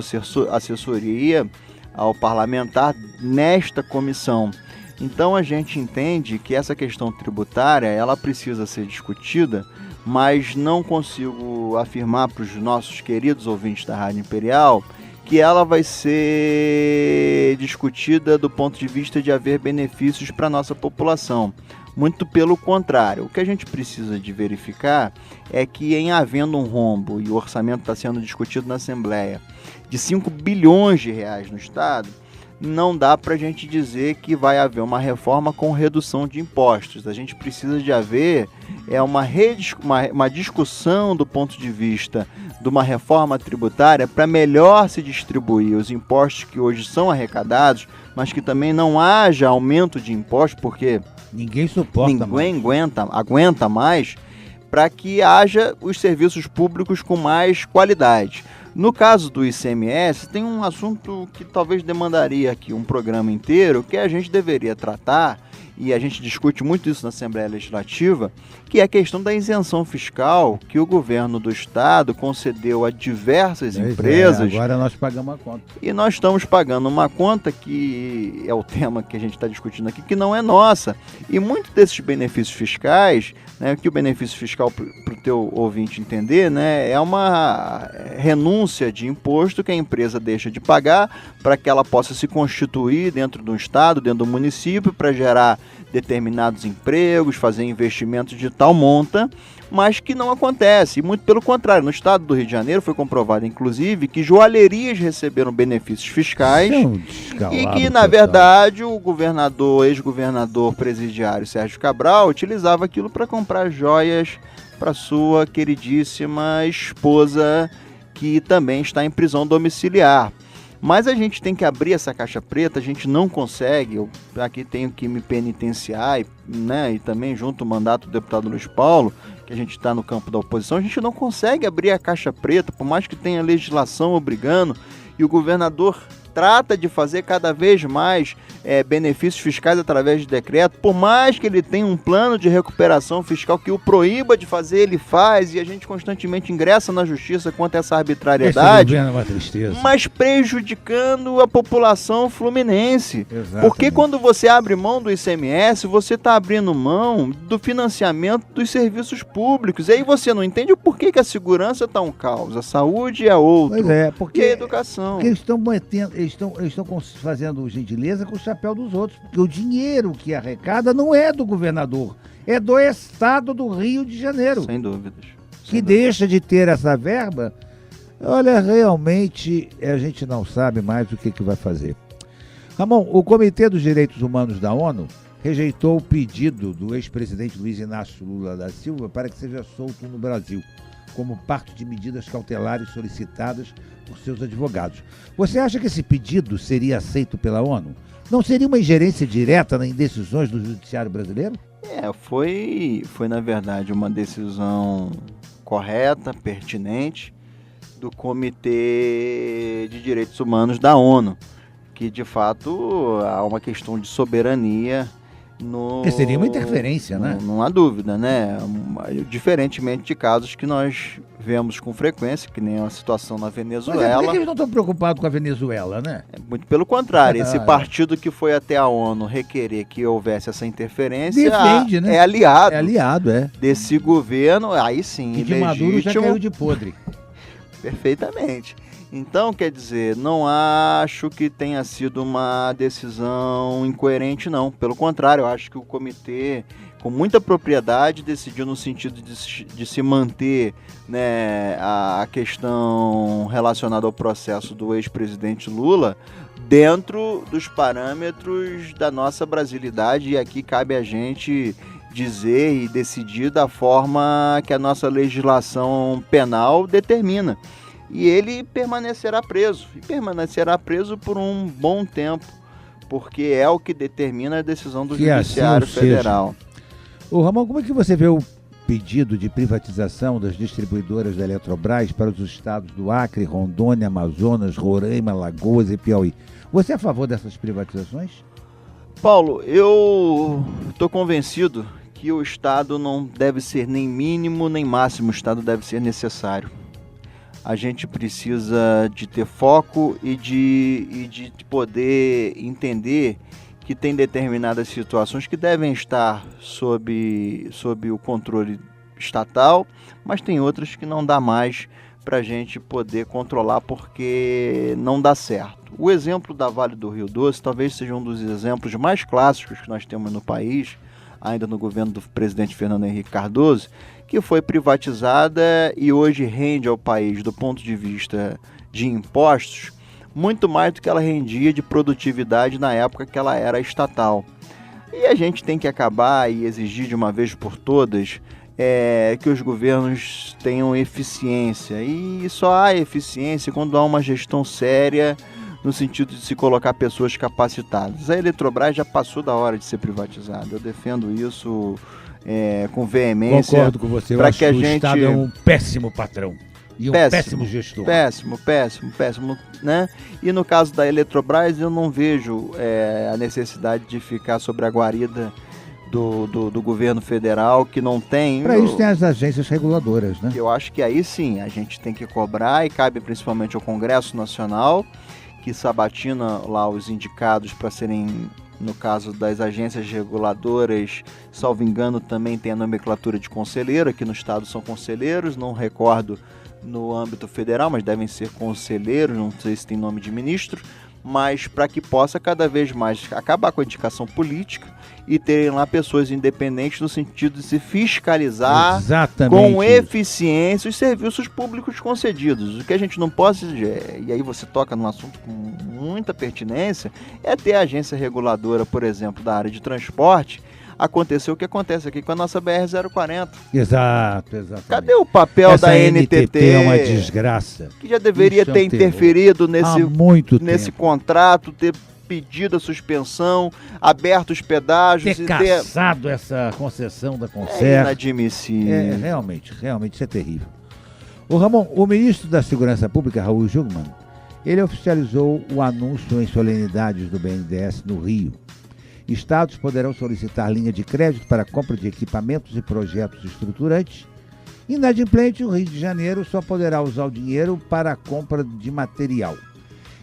assessoria ao parlamentar nesta comissão. Então a gente entende que essa questão tributária ela precisa ser discutida, mas não consigo afirmar para os nossos queridos ouvintes da Rádio Imperial que ela vai ser discutida do ponto de vista de haver benefícios para a nossa população. Muito pelo contrário, o que a gente precisa de verificar é que em havendo um rombo, e o orçamento está sendo discutido na Assembleia, de 5 bilhões de reais no Estado, não dá para a gente dizer que vai haver uma reforma com redução de impostos. A gente precisa de haver uma discussão do ponto de vista de uma reforma tributária para melhor se distribuir os impostos que hoje são arrecadados, mas que também não haja aumento de impostos, porque ninguém suporta, ninguém aguenta mais, para que haja os serviços públicos com mais qualidade. No caso do ICMS, tem um assunto que talvez demandaria aqui um programa inteiro, que a gente deveria tratar, e a gente discute muito isso na Assembleia Legislativa, que é a questão da isenção fiscal que o governo do Estado concedeu a diversas empresas. Agora nós pagamos a conta. E nós estamos pagando uma conta que é o tema que a gente está discutindo aqui, que não é nossa. E muitos desses benefícios fiscais, né, que o benefício fiscal, para o teu ouvinte entender, né, é uma renúncia de imposto que a empresa deixa de pagar para que ela possa se constituir dentro do Estado, dentro do município, para gerar determinados empregos, fazer investimentos de tal monta, mas que não acontece. E muito pelo contrário, no estado do Rio de Janeiro foi comprovado, inclusive, que joalherias receberam benefícios fiscais e que, na verdade, o ex-governador presidiário Sérgio Cabral utilizava aquilo para comprar joias para sua queridíssima esposa, que também está em prisão domiciliar. Mas a gente tem que abrir essa caixa preta, a gente não consegue, eu aqui tenho que me penitenciar, né, e também junto o mandato do deputado Luiz Paulo, que a gente está no campo da oposição, a gente não consegue abrir a caixa preta, por mais que tenha legislação obrigando, e o governador trata de fazer cada vez mais benefícios fiscais através de decreto, por mais que ele tenha um plano de recuperação fiscal que o proíba de fazer, ele faz, e a gente constantemente ingressa na justiça contra essa arbitrariedade, Esse governo é uma tristeza. mas prejudicando a população fluminense. Exatamente. Porque quando você abre mão do ICMS, você está abrindo mão do financiamento dos serviços públicos. E aí você não entende o porquê que a segurança está um caos, a saúde é outro, Pois é, e a porque educação. eles estão fazendo gentileza com o chapéu dos outros, porque o dinheiro que arrecada não é do governador, é do Estado do Rio de Janeiro, Sem dúvidas. que deixa de ter essa verba. Olha, realmente a gente não sabe mais o que vai fazer. Ramon, o Comitê dos Direitos Humanos da ONU rejeitou o pedido do ex-presidente Luiz Inácio Lula da Silva para que seja solto no Brasil, como parte de medidas cautelares solicitadas por seus advogados. Você acha que esse pedido seria aceito pela ONU? Não seria uma ingerência direta em decisões do judiciário brasileiro? Foi na verdade uma decisão correta, pertinente, do Comitê de Direitos Humanos da ONU, que de fato há uma questão de soberania Que seria uma interferência, né? Não há dúvida, né? Diferentemente de casos que nós vemos com frequência, que nem a situação na Venezuela. Mas por que eles não estão preocupados com a Venezuela, né? Muito pelo contrário, esse partido que foi até a ONU requerer que houvesse essa interferência Defende, né? é aliado. É aliado, é. Desse governo, aí sim, Que de Maduro já caiu de podre. Perfeitamente. Então, quer dizer, não acho que tenha sido uma decisão incoerente, não. Pelo contrário, eu acho que o comitê, com muita propriedade, decidiu no sentido de se manter, né, a questão relacionada ao processo do ex-presidente Lula dentro dos parâmetros da nossa brasilidade, e aqui cabe a gente dizer e decidir da forma que a nossa legislação penal determina. E ele permanecerá preso, e permanecerá preso por um bom tempo, porque é o que determina a decisão do Judiciário Federal. Ô Ramon, como é que você vê o pedido de privatização das distribuidoras da Eletrobras para os estados do Acre, Rondônia, Amazonas, Roraima, Alagoas e Piauí? Você é a favor dessas privatizações? Paulo, eu estou convencido que o Estado não deve ser nem mínimo nem máximo, o Estado deve ser necessário. A gente precisa de ter foco e de poder entender que tem determinadas situações que devem estar sob o controle estatal, mas tem outras que não dá mais para a gente poder controlar porque não dá certo. O exemplo da Vale do Rio Doce talvez seja um dos exemplos mais clássicos que nós temos no país, ainda no governo do presidente Fernando Henrique Cardoso, que foi privatizada e hoje rende ao país, do ponto de vista de impostos, muito mais do que ela rendia de produtividade na época que ela era estatal. E a gente tem que acabar e exigir de uma vez por todas que os governos tenham eficiência. E só há eficiência quando há uma gestão séria, no sentido de se colocar pessoas capacitadas. A Eletrobras já passou da hora de ser privatizada. Eu defendo isso com veemência. Concordo com você. Eu acho que o Estado é um péssimo patrão e um péssimo gestor. Péssimo, né? E no caso da Eletrobras, eu não vejo a necessidade de ficar sobre a guarida do governo federal, que não tem... Para isso tem as agências reguladoras, né? Eu acho que aí sim, a gente tem que cobrar, e cabe principalmente ao Congresso Nacional, que sabatina lá os indicados para serem, no caso das agências reguladoras, salvo engano, também tem a nomenclatura de conselheiro. Aqui no estado são conselheiros, não recordo no âmbito federal, mas devem ser conselheiros, não sei se tem nome de ministro, mas para que possa cada vez mais acabar com a indicação política e terem lá pessoas independentes no sentido de se fiscalizar com eficiência os serviços públicos concedidos. O que a gente não pode, e aí você toca num assunto com muita pertinência, é ter a agência reguladora, por exemplo, da área de transporte. Aconteceu o que acontece aqui com a nossa BR-040. Exato. Cadê o papel da NTT? É uma desgraça. Que já deveria ter interferido nesse contrato, ter pedido a suspensão, aberto os pedágios. Ter cassado essa concessão da Concer. É inadmissível. Realmente, isso é terrível. Ô Ramon, o ministro da Segurança Pública, Raul Jungmann, Ele oficializou o anúncio em solenidades do BNDES no Rio. Estados poderão solicitar linha de crédito para compra de equipamentos e projetos estruturantes. Inadimplente, o Rio de Janeiro só poderá usar o dinheiro para a compra de material.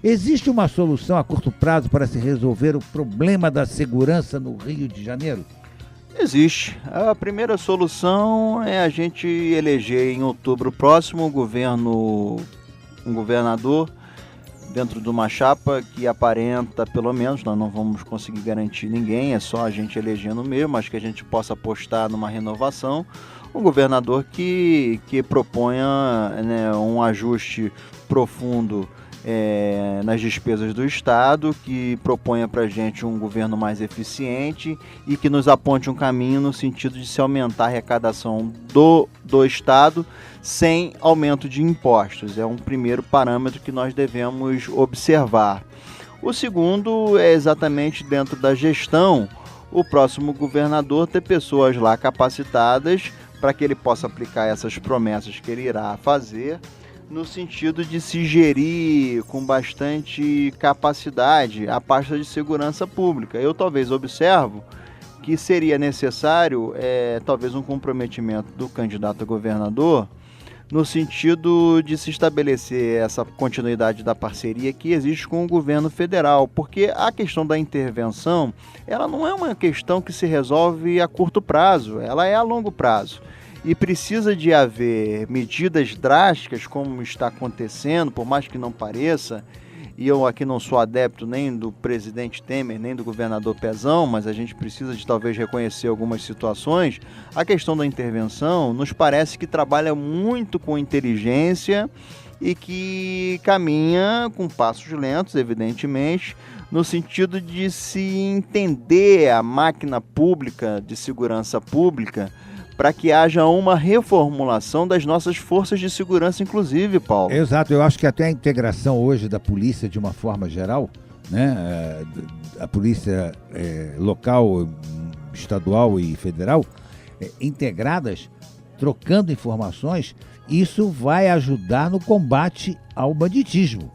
Existe uma solução a curto prazo para se resolver o problema da segurança no Rio de Janeiro? Existe. A primeira solução é a gente eleger em outubro próximo um governador dentro de uma chapa que aparenta, pelo menos, nós não vamos conseguir garantir ninguém, é só a gente elegendo mesmo, mas que a gente possa apostar numa renovação, um governador que proponha, né, um ajuste profundo nas despesas do Estado, que proponha para a gente um governo mais eficiente e que nos aponte um caminho no sentido de se aumentar a arrecadação do Estado sem aumento de impostos. É um primeiro parâmetro que nós devemos observar. O segundo é exatamente dentro da gestão, o próximo governador ter pessoas lá capacitadas para que ele possa aplicar essas promessas que ele irá fazer, no sentido de se gerir com bastante capacidade a pasta de segurança pública. Eu talvez observo que seria necessário talvez um comprometimento do candidato a governador no sentido de se estabelecer essa continuidade da parceria que existe com o governo federal, porque a questão da intervenção, ela não é uma questão que se resolve a curto prazo, ela é a longo prazo. E precisa de haver medidas drásticas, como está acontecendo, por mais que não pareça, e eu aqui não sou adepto nem do presidente Temer, nem do governador Pezão, mas a gente precisa de talvez reconhecer algumas situações. A questão da intervenção nos parece que trabalha muito com inteligência e que caminha com passos lentos, evidentemente, no sentido de se entender a máquina pública de segurança pública, para que haja uma reformulação das nossas forças de segurança, inclusive, Paulo. Exato, eu acho que até a integração hoje da polícia de uma forma geral, né, a polícia local, estadual e federal, integradas, trocando informações, isso vai ajudar no combate ao banditismo.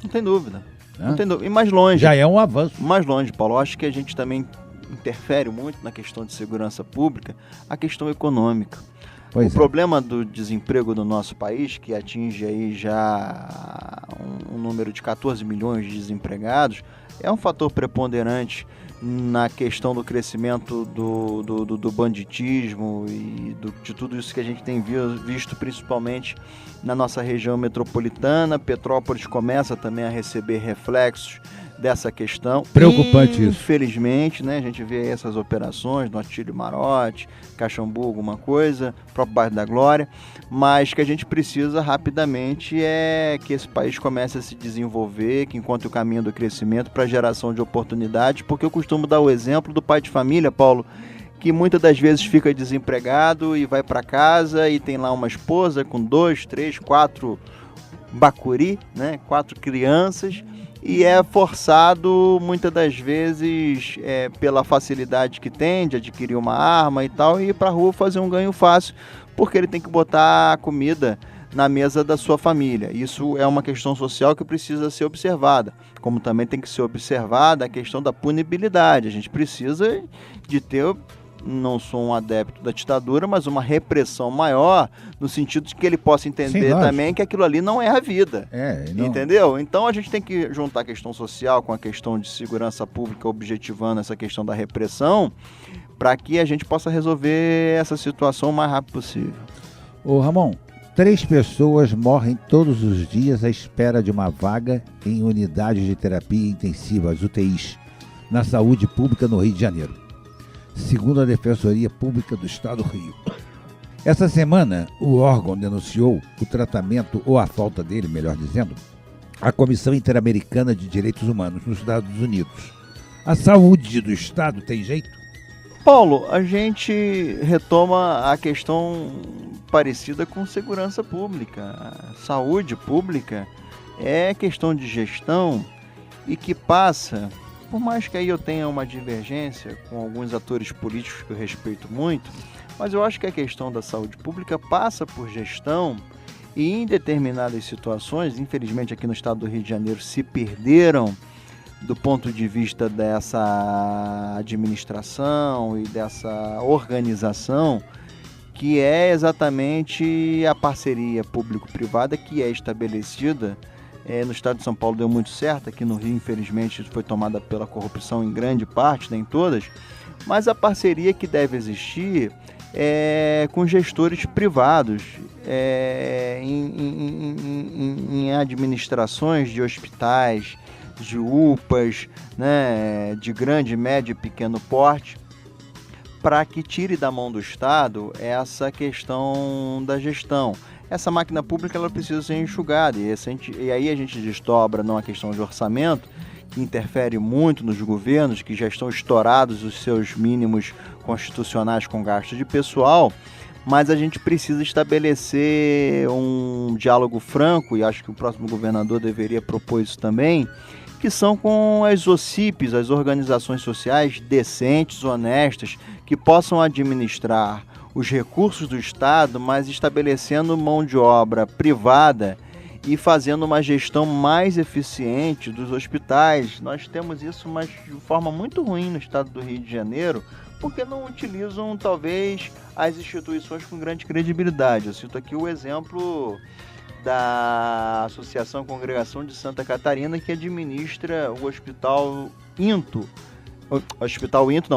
Não tem dúvida. Não tem dúvida. E mais longe. Já é um avanço. Mais longe, Paulo. Eu acho que a gente também interfere muito na questão de segurança pública, a questão econômica. O problema do desemprego no nosso país, que atinge aí já um número de 14 milhões de desempregados, é um fator preponderante na questão do crescimento do banditismo e de tudo isso que a gente tem visto principalmente na nossa região metropolitana. Petrópolis começa também a receber reflexos dessa questão. Preocupante isso. Infelizmente, né, a gente vê aí essas operações no Atílio Marote, Caxambu, alguma coisa, próprio bairro da Glória, mas que a gente precisa rapidamente é que esse país comece a se desenvolver, que encontre o caminho do crescimento para a geração de oportunidades, porque eu costumo dar o exemplo do pai de família, Paulo, que muitas das vezes fica desempregado e vai para casa e tem lá uma esposa com 2, 3, 4 bacuri, né, 4 crianças, e é forçado muitas das vezes pela facilidade que tem de adquirir uma arma e tal, e ir para a rua fazer um ganho fácil, porque ele tem que botar a comida na mesa da sua família. Isso é uma questão social que precisa ser observada, como também tem que ser observada a questão da punibilidade. A gente precisa de ter, não sou um adepto da ditadura, mas uma repressão maior, no sentido de que ele possa entender também que aquilo ali não é a vida. Não... Entendeu? Então a gente tem que juntar a questão social com a questão de segurança pública, objetivando essa questão da repressão, para que a gente possa resolver essa situação o mais rápido possível. Ô Ramon, 3 pessoas morrem todos os dias à espera de uma vaga em unidades de terapia intensiva, as UTIs, na saúde pública no Rio de Janeiro, segundo a Defensoria Pública do Estado do Rio. Essa semana, o órgão denunciou o tratamento, ou a falta dele, melhor dizendo, à Comissão Interamericana de Direitos Humanos nos Estados Unidos. A saúde do Estado tem jeito? Paulo, a gente retoma a questão parecida com segurança pública. A saúde pública é questão de gestão e que passa, por mais que aí eu tenha uma divergência com alguns atores políticos que eu respeito muito, mas eu acho que a questão da saúde pública passa por gestão e em determinadas situações, infelizmente aqui no estado do Rio de Janeiro, se perderam do ponto de vista dessa administração e dessa organização, que é exatamente a parceria público-privada que é estabelecida. No estado de São Paulo deu muito certo, aqui no Rio, infelizmente, foi tomada pela corrupção em grande parte, nem todas, mas a parceria que deve existir é com gestores privados, em administrações de hospitais, de UPAs, né, de grande, médio e pequeno porte, para que tire da mão do Estado essa questão da gestão. Essa máquina pública ela precisa ser enxugada, e aí a gente desdobra numa questão de orçamento, que interfere muito nos governos, que já estão estourados os seus mínimos constitucionais com gasto de pessoal, mas a gente precisa estabelecer um diálogo franco, e acho que o próximo governador deveria propor isso também, que são com as OCIPs, as organizações sociais decentes, honestas, que possam administrar os recursos do Estado, mas estabelecendo mão de obra privada e fazendo uma gestão mais eficiente dos hospitais. Nós temos isso, mas de forma muito ruim no estado do Rio de Janeiro, porque não utilizam, talvez, as instituições com grande credibilidade. Eu cito aqui o exemplo da Associação Congregação de Santa Catarina, que administra o Hospital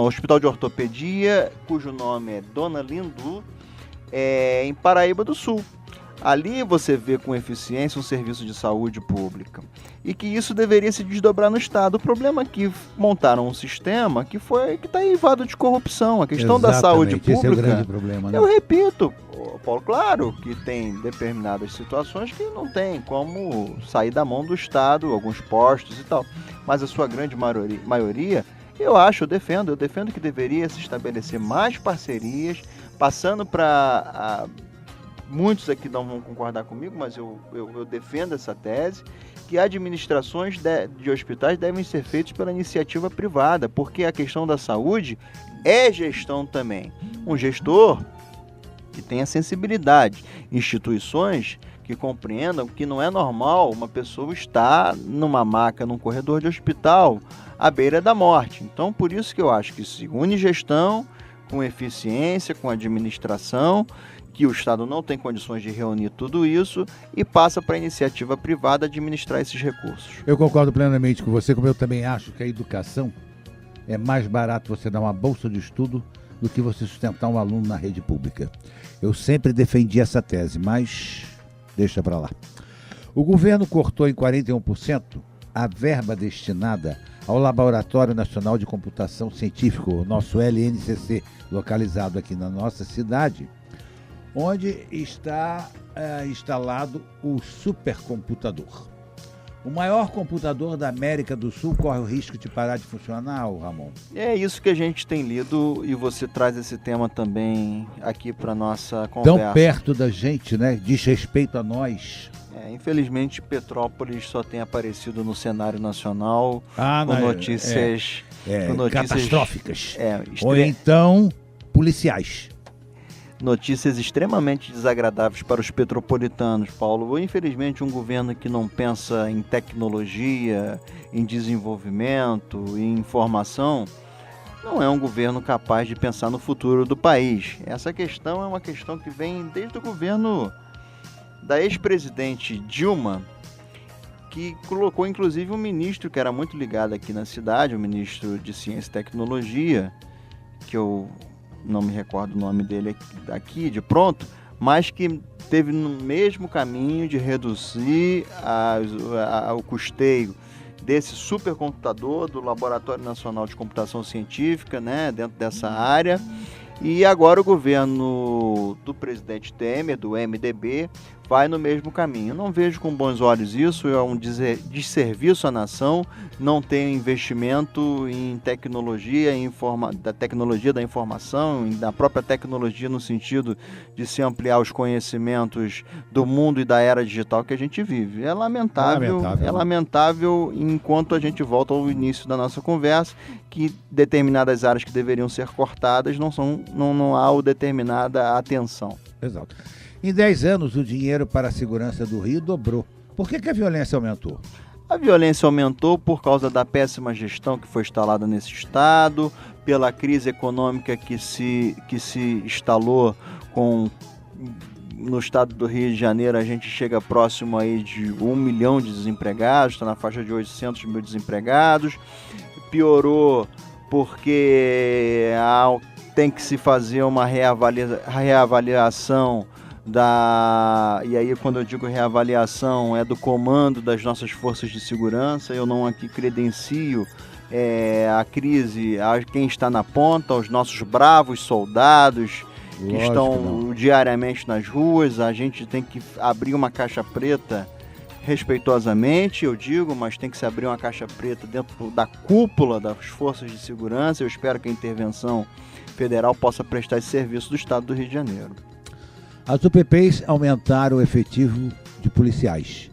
Hospital de Ortopedia, cujo nome é Dona Lindu, em Paraíba do Sul. Ali você vê com eficiência um serviço de saúde pública. E que isso deveria se desdobrar no Estado. O problema é que montaram um sistema que está eivado de corrupção. A questão da saúde pública, esse é o grande problema, né? Eu repito, Paulo, claro que tem determinadas situações que não tem como sair da mão do Estado, alguns postos e tal. Mas a sua grande maioria, eu defendo que deveria se estabelecer mais parcerias, passando para... Muitos aqui não vão concordar comigo, mas eu defendo essa tese, que administrações de hospitais devem ser feitas pela iniciativa privada, porque a questão da saúde é gestão também. Um gestor que tenha sensibilidade, instituições que compreendam que não é normal uma pessoa estar numa maca, num corredor de hospital, à beira da morte. Então, por isso que eu acho que se une gestão com eficiência, com administração, que o Estado não tem condições de reunir tudo isso e passa para a iniciativa privada administrar esses recursos. Eu concordo plenamente com você, como eu também acho que a educação é mais barato você dar uma bolsa de estudo do que você sustentar um aluno na rede pública. Eu sempre defendi essa tese, mas deixa para lá. O governo cortou em 41% a verba destinada ao Laboratório Nacional de Computação Científica, o nosso LNCC, localizado aqui na nossa cidade, onde está instalado o supercomputador. O maior computador da América do Sul corre o risco de parar de funcionar, Ramon? É isso que a gente tem lido, e você traz esse tema também aqui para nossa conversa. Tão perto da gente, né? Diz respeito a nós. Infelizmente, Petrópolis só tem aparecido no cenário nacional com notícias catastróficas. Ou então policiais. Notícias extremamente desagradáveis para os petropolitanos, Paulo. Infelizmente, um governo que não pensa em tecnologia, em desenvolvimento, em informação, não é um governo capaz de pensar no futuro do país. Essa questão é uma questão que vem desde o governo da ex-presidente Dilma, que colocou inclusive um ministro que era muito ligado aqui na cidade, o ministro de Ciência e Tecnologia, que eu não me recordo o nome dele aqui de pronto, mas que teve no mesmo caminho de reduzir o custeio desse supercomputador do Laboratório Nacional de Computação Científica, né, dentro dessa área. E agora o governo do presidente Temer, do MDB, vai no mesmo caminho. Não vejo com bons olhos isso, é um desserviço à nação, não tem investimento em tecnologia, da tecnologia da informação, da própria tecnologia no sentido de se ampliar os conhecimentos do mundo e da era digital que a gente vive. É lamentável enquanto a gente volta ao início da nossa conversa, que determinadas áreas que deveriam ser cortadas não há determinada atenção. Exato. Em 10 anos, o dinheiro para a segurança do Rio dobrou. Por que a violência aumentou? A violência aumentou por causa da péssima gestão que foi instalada nesse estado, pela crise econômica que se instalou no estado do Rio de Janeiro. A gente chega próximo aí de 1 milhão de desempregados, está na faixa de 800 mil desempregados. Piorou porque tem que se fazer uma reavaliação e aí quando eu digo reavaliação é do comando das nossas forças de segurança. Eu não aqui credencio a crise a quem está na ponta, aos nossos bravos soldados que estão diariamente nas ruas. A gente tem que abrir uma caixa preta, respeitosamente eu digo, mas tem que se abrir uma caixa preta dentro da cúpula das forças de segurança. Eu espero que a intervenção federal possa prestar esse serviço do estado do Rio de Janeiro. As UPPs aumentaram o efetivo de policiais.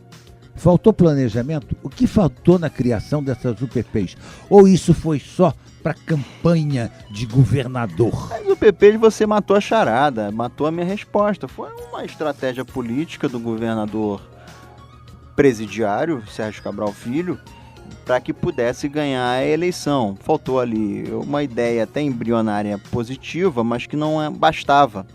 Faltou planejamento? O que faltou na criação dessas UPPs? Ou isso foi só para campanha de governador? As UPPs você matou a charada, matou a minha resposta. Foi uma estratégia política do governador presidiário, Sérgio Cabral Filho, para que pudesse ganhar a eleição. Faltou ali uma ideia até embrionária positiva, mas que não bastava,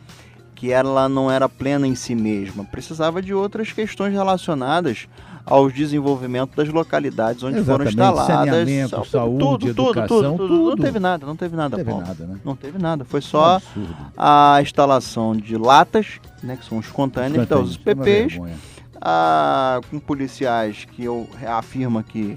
que ela não era plena em si mesma. Precisava de outras questões relacionadas ao desenvolvimento das localidades onde foram instaladas. Saneamento, saúde, educação, tudo. Não teve nada, Paulo. Né? Não teve nada, foi só a instalação de latas, né, que são os containers dos UPPs, com policiais que eu afirmo que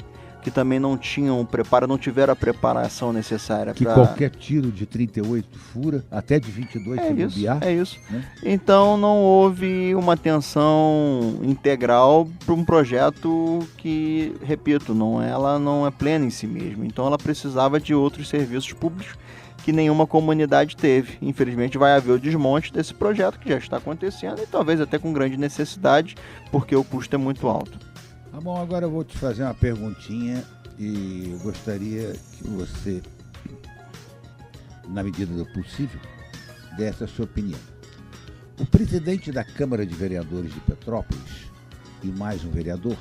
também não tinham preparo, não tiveram a preparação necessária. Que qualquer tiro de 38 fura, até de 22 se bobear. É isso. Né? Então não houve uma atenção integral para um projeto que, repito, ela não é plena em si mesma. Então ela precisava de outros serviços públicos que nenhuma comunidade teve. Infelizmente vai haver o desmonte desse projeto que já está acontecendo e talvez até com grande necessidade, porque o custo é muito alto. Tá bom, agora eu vou te fazer uma perguntinha e eu gostaria que você, na medida do possível, desse a sua opinião. O presidente da Câmara de Vereadores de Petrópolis e mais um vereador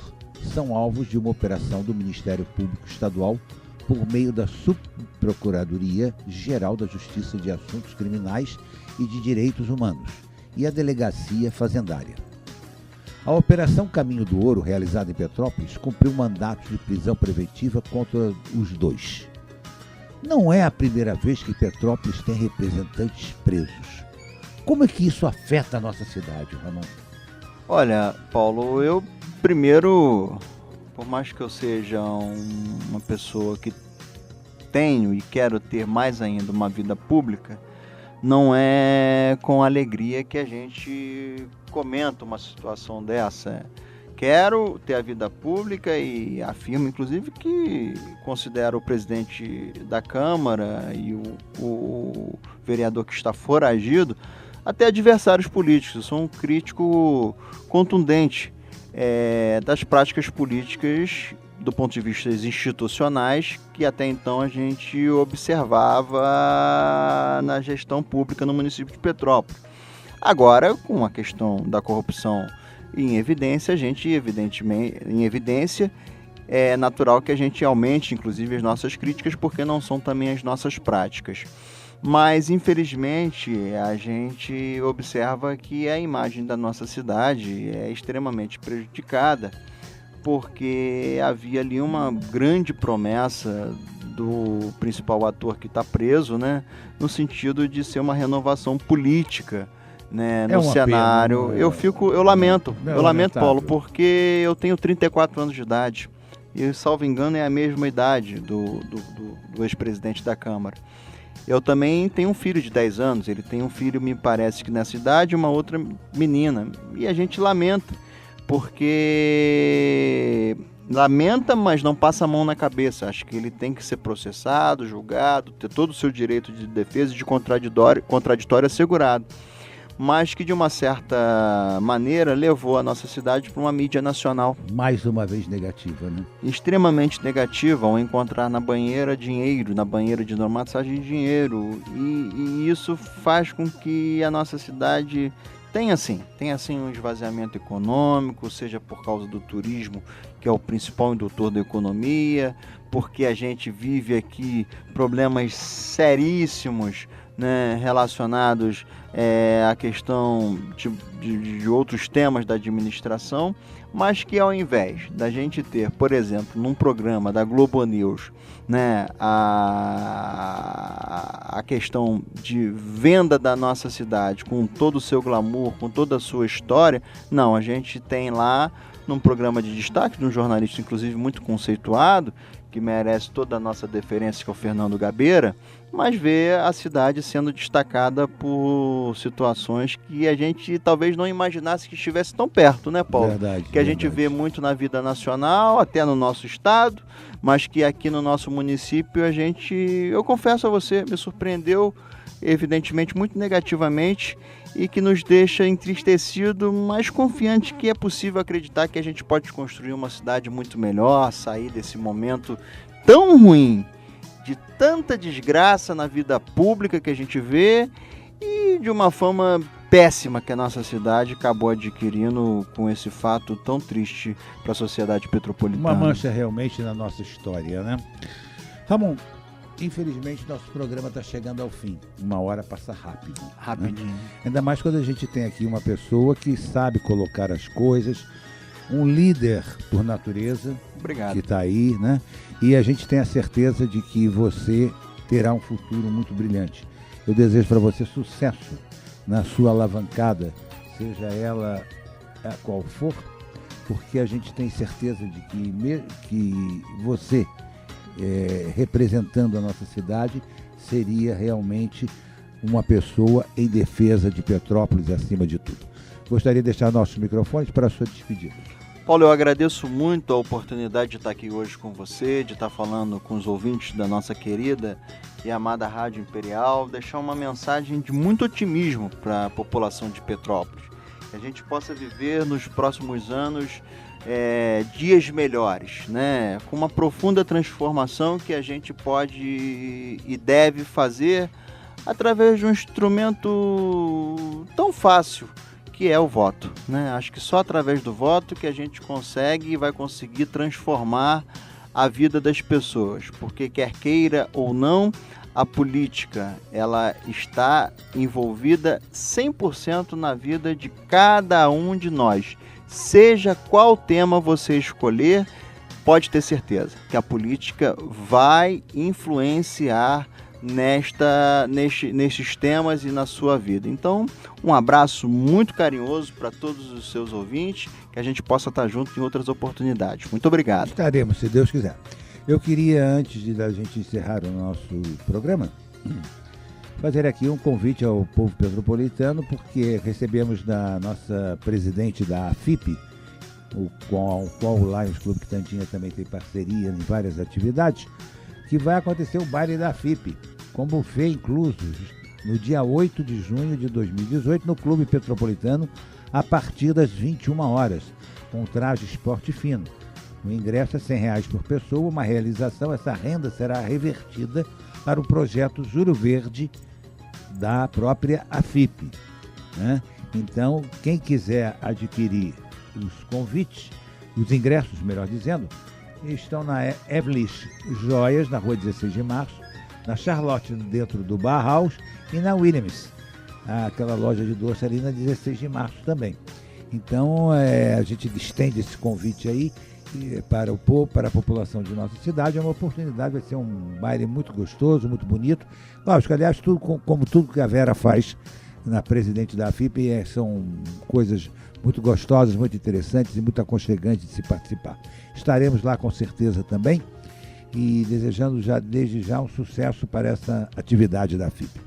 são alvos de uma operação do Ministério Público Estadual por meio da Subprocuradoria Geral da Justiça de Assuntos Criminais e de Direitos Humanos e a Delegacia Fazendária. A Operação Caminho do Ouro, realizada em Petrópolis, cumpriu mandato de prisão preventiva contra os dois. Não é a primeira vez que Petrópolis tem representantes presos. Como é que isso afeta a nossa cidade, Ramon? Olha, Paulo, eu primeiro, por mais que eu seja uma pessoa que tenho e quero ter mais ainda uma vida pública, não é com alegria que a gente comenta uma situação dessa. Quero ter a vida pública e afirmo, inclusive, que considero o presidente da Câmara e o vereador que está foragido até adversários políticos. Sou um crítico contundente das práticas políticas do ponto de vista institucionais que até então a gente observava na gestão pública no município de Petrópolis. Agora, com a questão da corrupção em evidência, é natural que a gente aumente, inclusive, as nossas críticas, porque não são também as nossas práticas. Mas, infelizmente, a gente observa que a imagem da nossa cidade é extremamente prejudicada, porque havia ali uma grande promessa do principal ator que está preso, né, no sentido de ser uma renovação política, né, no cenário. Pena, eu lamento, Paulo, porque eu tenho 34 anos de idade e, salvo engano, é a mesma idade do ex-presidente da Câmara. Eu também tenho um filho de 10 anos, ele tem um filho, me parece que nessa idade, uma outra menina, e a gente lamenta, mas não passa a mão na cabeça. Acho que ele tem que ser processado, julgado, ter todo o seu direito de defesa e de contraditório assegurado. Mas que, de uma certa maneira, levou a nossa cidade para uma mídia nacional. Mais uma vez negativa, né? Extremamente negativa, ao encontrar na banheira dinheiro, na banheira de normatização de dinheiro. E isso faz com que a nossa cidade tem assim um esvaziamento econômico, seja por causa do turismo, que é o principal indutor da economia, porque a gente vive aqui problemas seríssimos, né, relacionados à questão de outros temas da administração, mas que ao invés da gente ter, por exemplo, num programa da Globo News, né, a questão de venda da nossa cidade com todo o seu glamour, com toda a sua história, não, a gente tem lá num programa de destaque, de um jornalista inclusive muito conceituado, que merece toda a nossa deferência, que é o Fernando Gabeira, mas vê a cidade sendo destacada por situações que a gente talvez não imaginasse que estivesse tão perto, né, Paulo? Verdade, que a gente vê muito na vida nacional, até no nosso estado, mas que aqui no nosso município eu confesso a você, me surpreendeu evidentemente muito negativamente e que nos deixa entristecido, mas confiante que é possível acreditar que a gente pode construir uma cidade muito melhor, sair desse momento tão ruim, de tanta desgraça na vida pública que a gente vê e de uma fama péssima que a nossa cidade acabou adquirindo com esse fato tão triste para a sociedade petropolitana. Uma mancha realmente na nossa história, né? Ramon, infelizmente nosso programa está chegando ao fim. Uma hora passa rápido. Rapidinho. Né? Ainda mais quando a gente tem aqui uma pessoa que sabe colocar as coisas, um líder por natureza. Obrigado. Que está aí, né? E a gente tem a certeza de que você terá um futuro muito brilhante. Eu desejo para você sucesso na sua alavancada, seja ela qual for, porque a gente tem certeza de que você, representando a nossa cidade, seria realmente uma pessoa em defesa de Petrópolis acima de tudo. Gostaria de deixar nossos microfones para a sua despedida. Paulo, eu agradeço muito a oportunidade de estar aqui hoje com você, de estar falando com os ouvintes da nossa querida e amada Rádio Imperial, deixar uma mensagem de muito otimismo para a população de Petrópolis. Que a gente possa viver nos próximos anos dias melhores, né? Com uma profunda transformação que a gente pode e deve fazer através de um instrumento tão fácil, que é o voto, né? Acho que só através do voto que a gente consegue e vai conseguir transformar a vida das pessoas, porque quer queira ou não, a política ela está envolvida 100% na vida de cada um de nós. Seja qual tema você escolher, pode ter certeza que a política vai influenciar nestes temas e na sua vida. Então, um abraço muito carinhoso para todos os seus ouvintes, que a gente possa estar junto em outras oportunidades. Muito obrigado. Estaremos, se Deus quiser. Eu queria, antes de a gente encerrar o nosso programa, fazer aqui um convite ao povo petropolitano, porque recebemos da nossa presidente da AFIP, com a qual o Lions Clube Quitandinha também tem parceria em várias atividades, que vai acontecer o baile da FIP, com buffet incluso, no dia 8 de junho de 2018, no Clube Petropolitano, a partir das 21 horas, com traje esporte fino. O ingresso é R$100 por pessoa, uma realização, essa renda será revertida para o projeto Juro Verde da própria AFIP, né? Então, quem quiser adquirir os convites, os ingressos, melhor dizendo, estão na Evelish Joias, na rua 16 de março, na Charlotte, dentro do Bauhaus, e na Williams, aquela loja de doce ali na 16 de março também. Então, a gente estende esse convite aí para o povo, para a população de nossa cidade. É uma oportunidade, vai ser um baile muito gostoso, muito bonito. Lógico, aliás, como tudo que a Vera faz na presidente da AFIP, são coisas muito gostosas, muito interessantes e muito aconchegantes de se participar. Estaremos lá com certeza também e desejando desde já um sucesso para essa atividade da AFIP.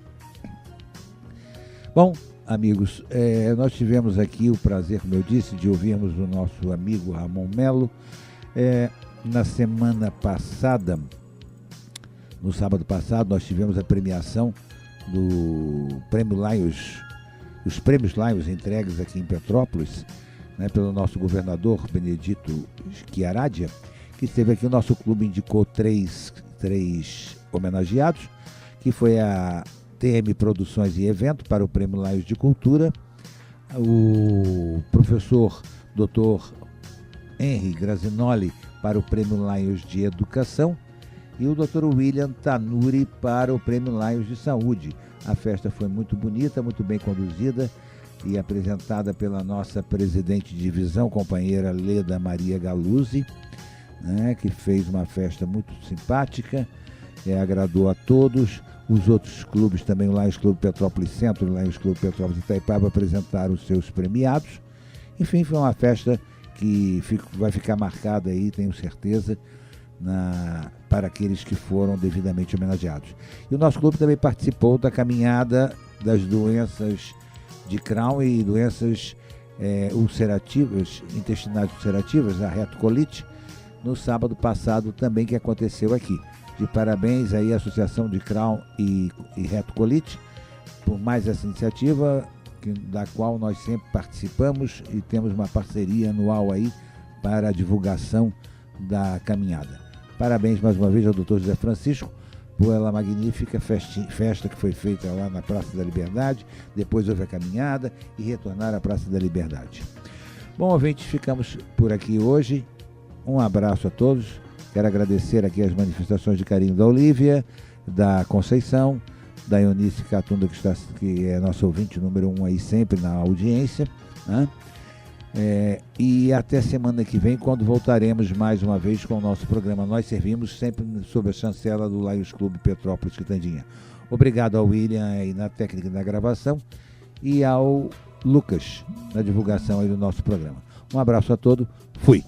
Bom, amigos, nós tivemos aqui o prazer, como eu disse, de ouvirmos o nosso amigo Ramon Melo. Na semana passada, no sábado passado, nós tivemos a premiação do Prêmio Lions, os Prêmios Lions entregues aqui em Petrópolis, né, pelo nosso governador Benedito Chiaradia, que esteve aqui. O nosso clube indicou três homenageados, que foi a TM Produções e Evento para o Prêmio Lions de Cultura, o professor Dr. Henry Grazinoli para o Prêmio Lions de Educação e o Dr. William Tanuri para o Prêmio Lions de Saúde. A festa foi muito bonita, muito bem conduzida e apresentada pela nossa presidente de divisão, companheira Leda Maria Galuzzi, né, que fez uma festa muito simpática, agradou a todos. Os outros clubes também, o Lions Clube Petrópolis Centro e o Lions Clube Petrópolis Itaipava, apresentaram os seus premiados. Enfim, foi uma festa que vai ficar marcada aí, tenho certeza, para aqueles que foram devidamente homenageados. E o nosso clube também participou da caminhada das doenças de Crohn e doenças ulcerativas, intestinais ulcerativas, a retocolite, no sábado passado também, que aconteceu aqui. De parabéns aí à Associação de Crohn e retocolite por mais essa iniciativa, da qual nós sempre participamos e temos uma parceria anual aí para a divulgação da caminhada. Parabéns mais uma vez ao Dr. José Francisco pela magnífica festa que foi feita lá na Praça da Liberdade. Depois houve a caminhada e retornar à Praça da Liberdade. Bom, ouvintes, ficamos por aqui hoje. Um abraço a todos. Quero agradecer aqui as manifestações de carinho da Olívia, da Conceição, da Eunice Catunda, que é nosso ouvinte número 1 aí sempre na audiência, né? E até semana que vem, quando voltaremos mais uma vez com o nosso programa. Nós servimos sempre sob a chancela do Lions Clube Petrópolis Quitandinha. Obrigado ao William aí na técnica da gravação e ao Lucas na divulgação aí do nosso programa. Um abraço a todos. Fui!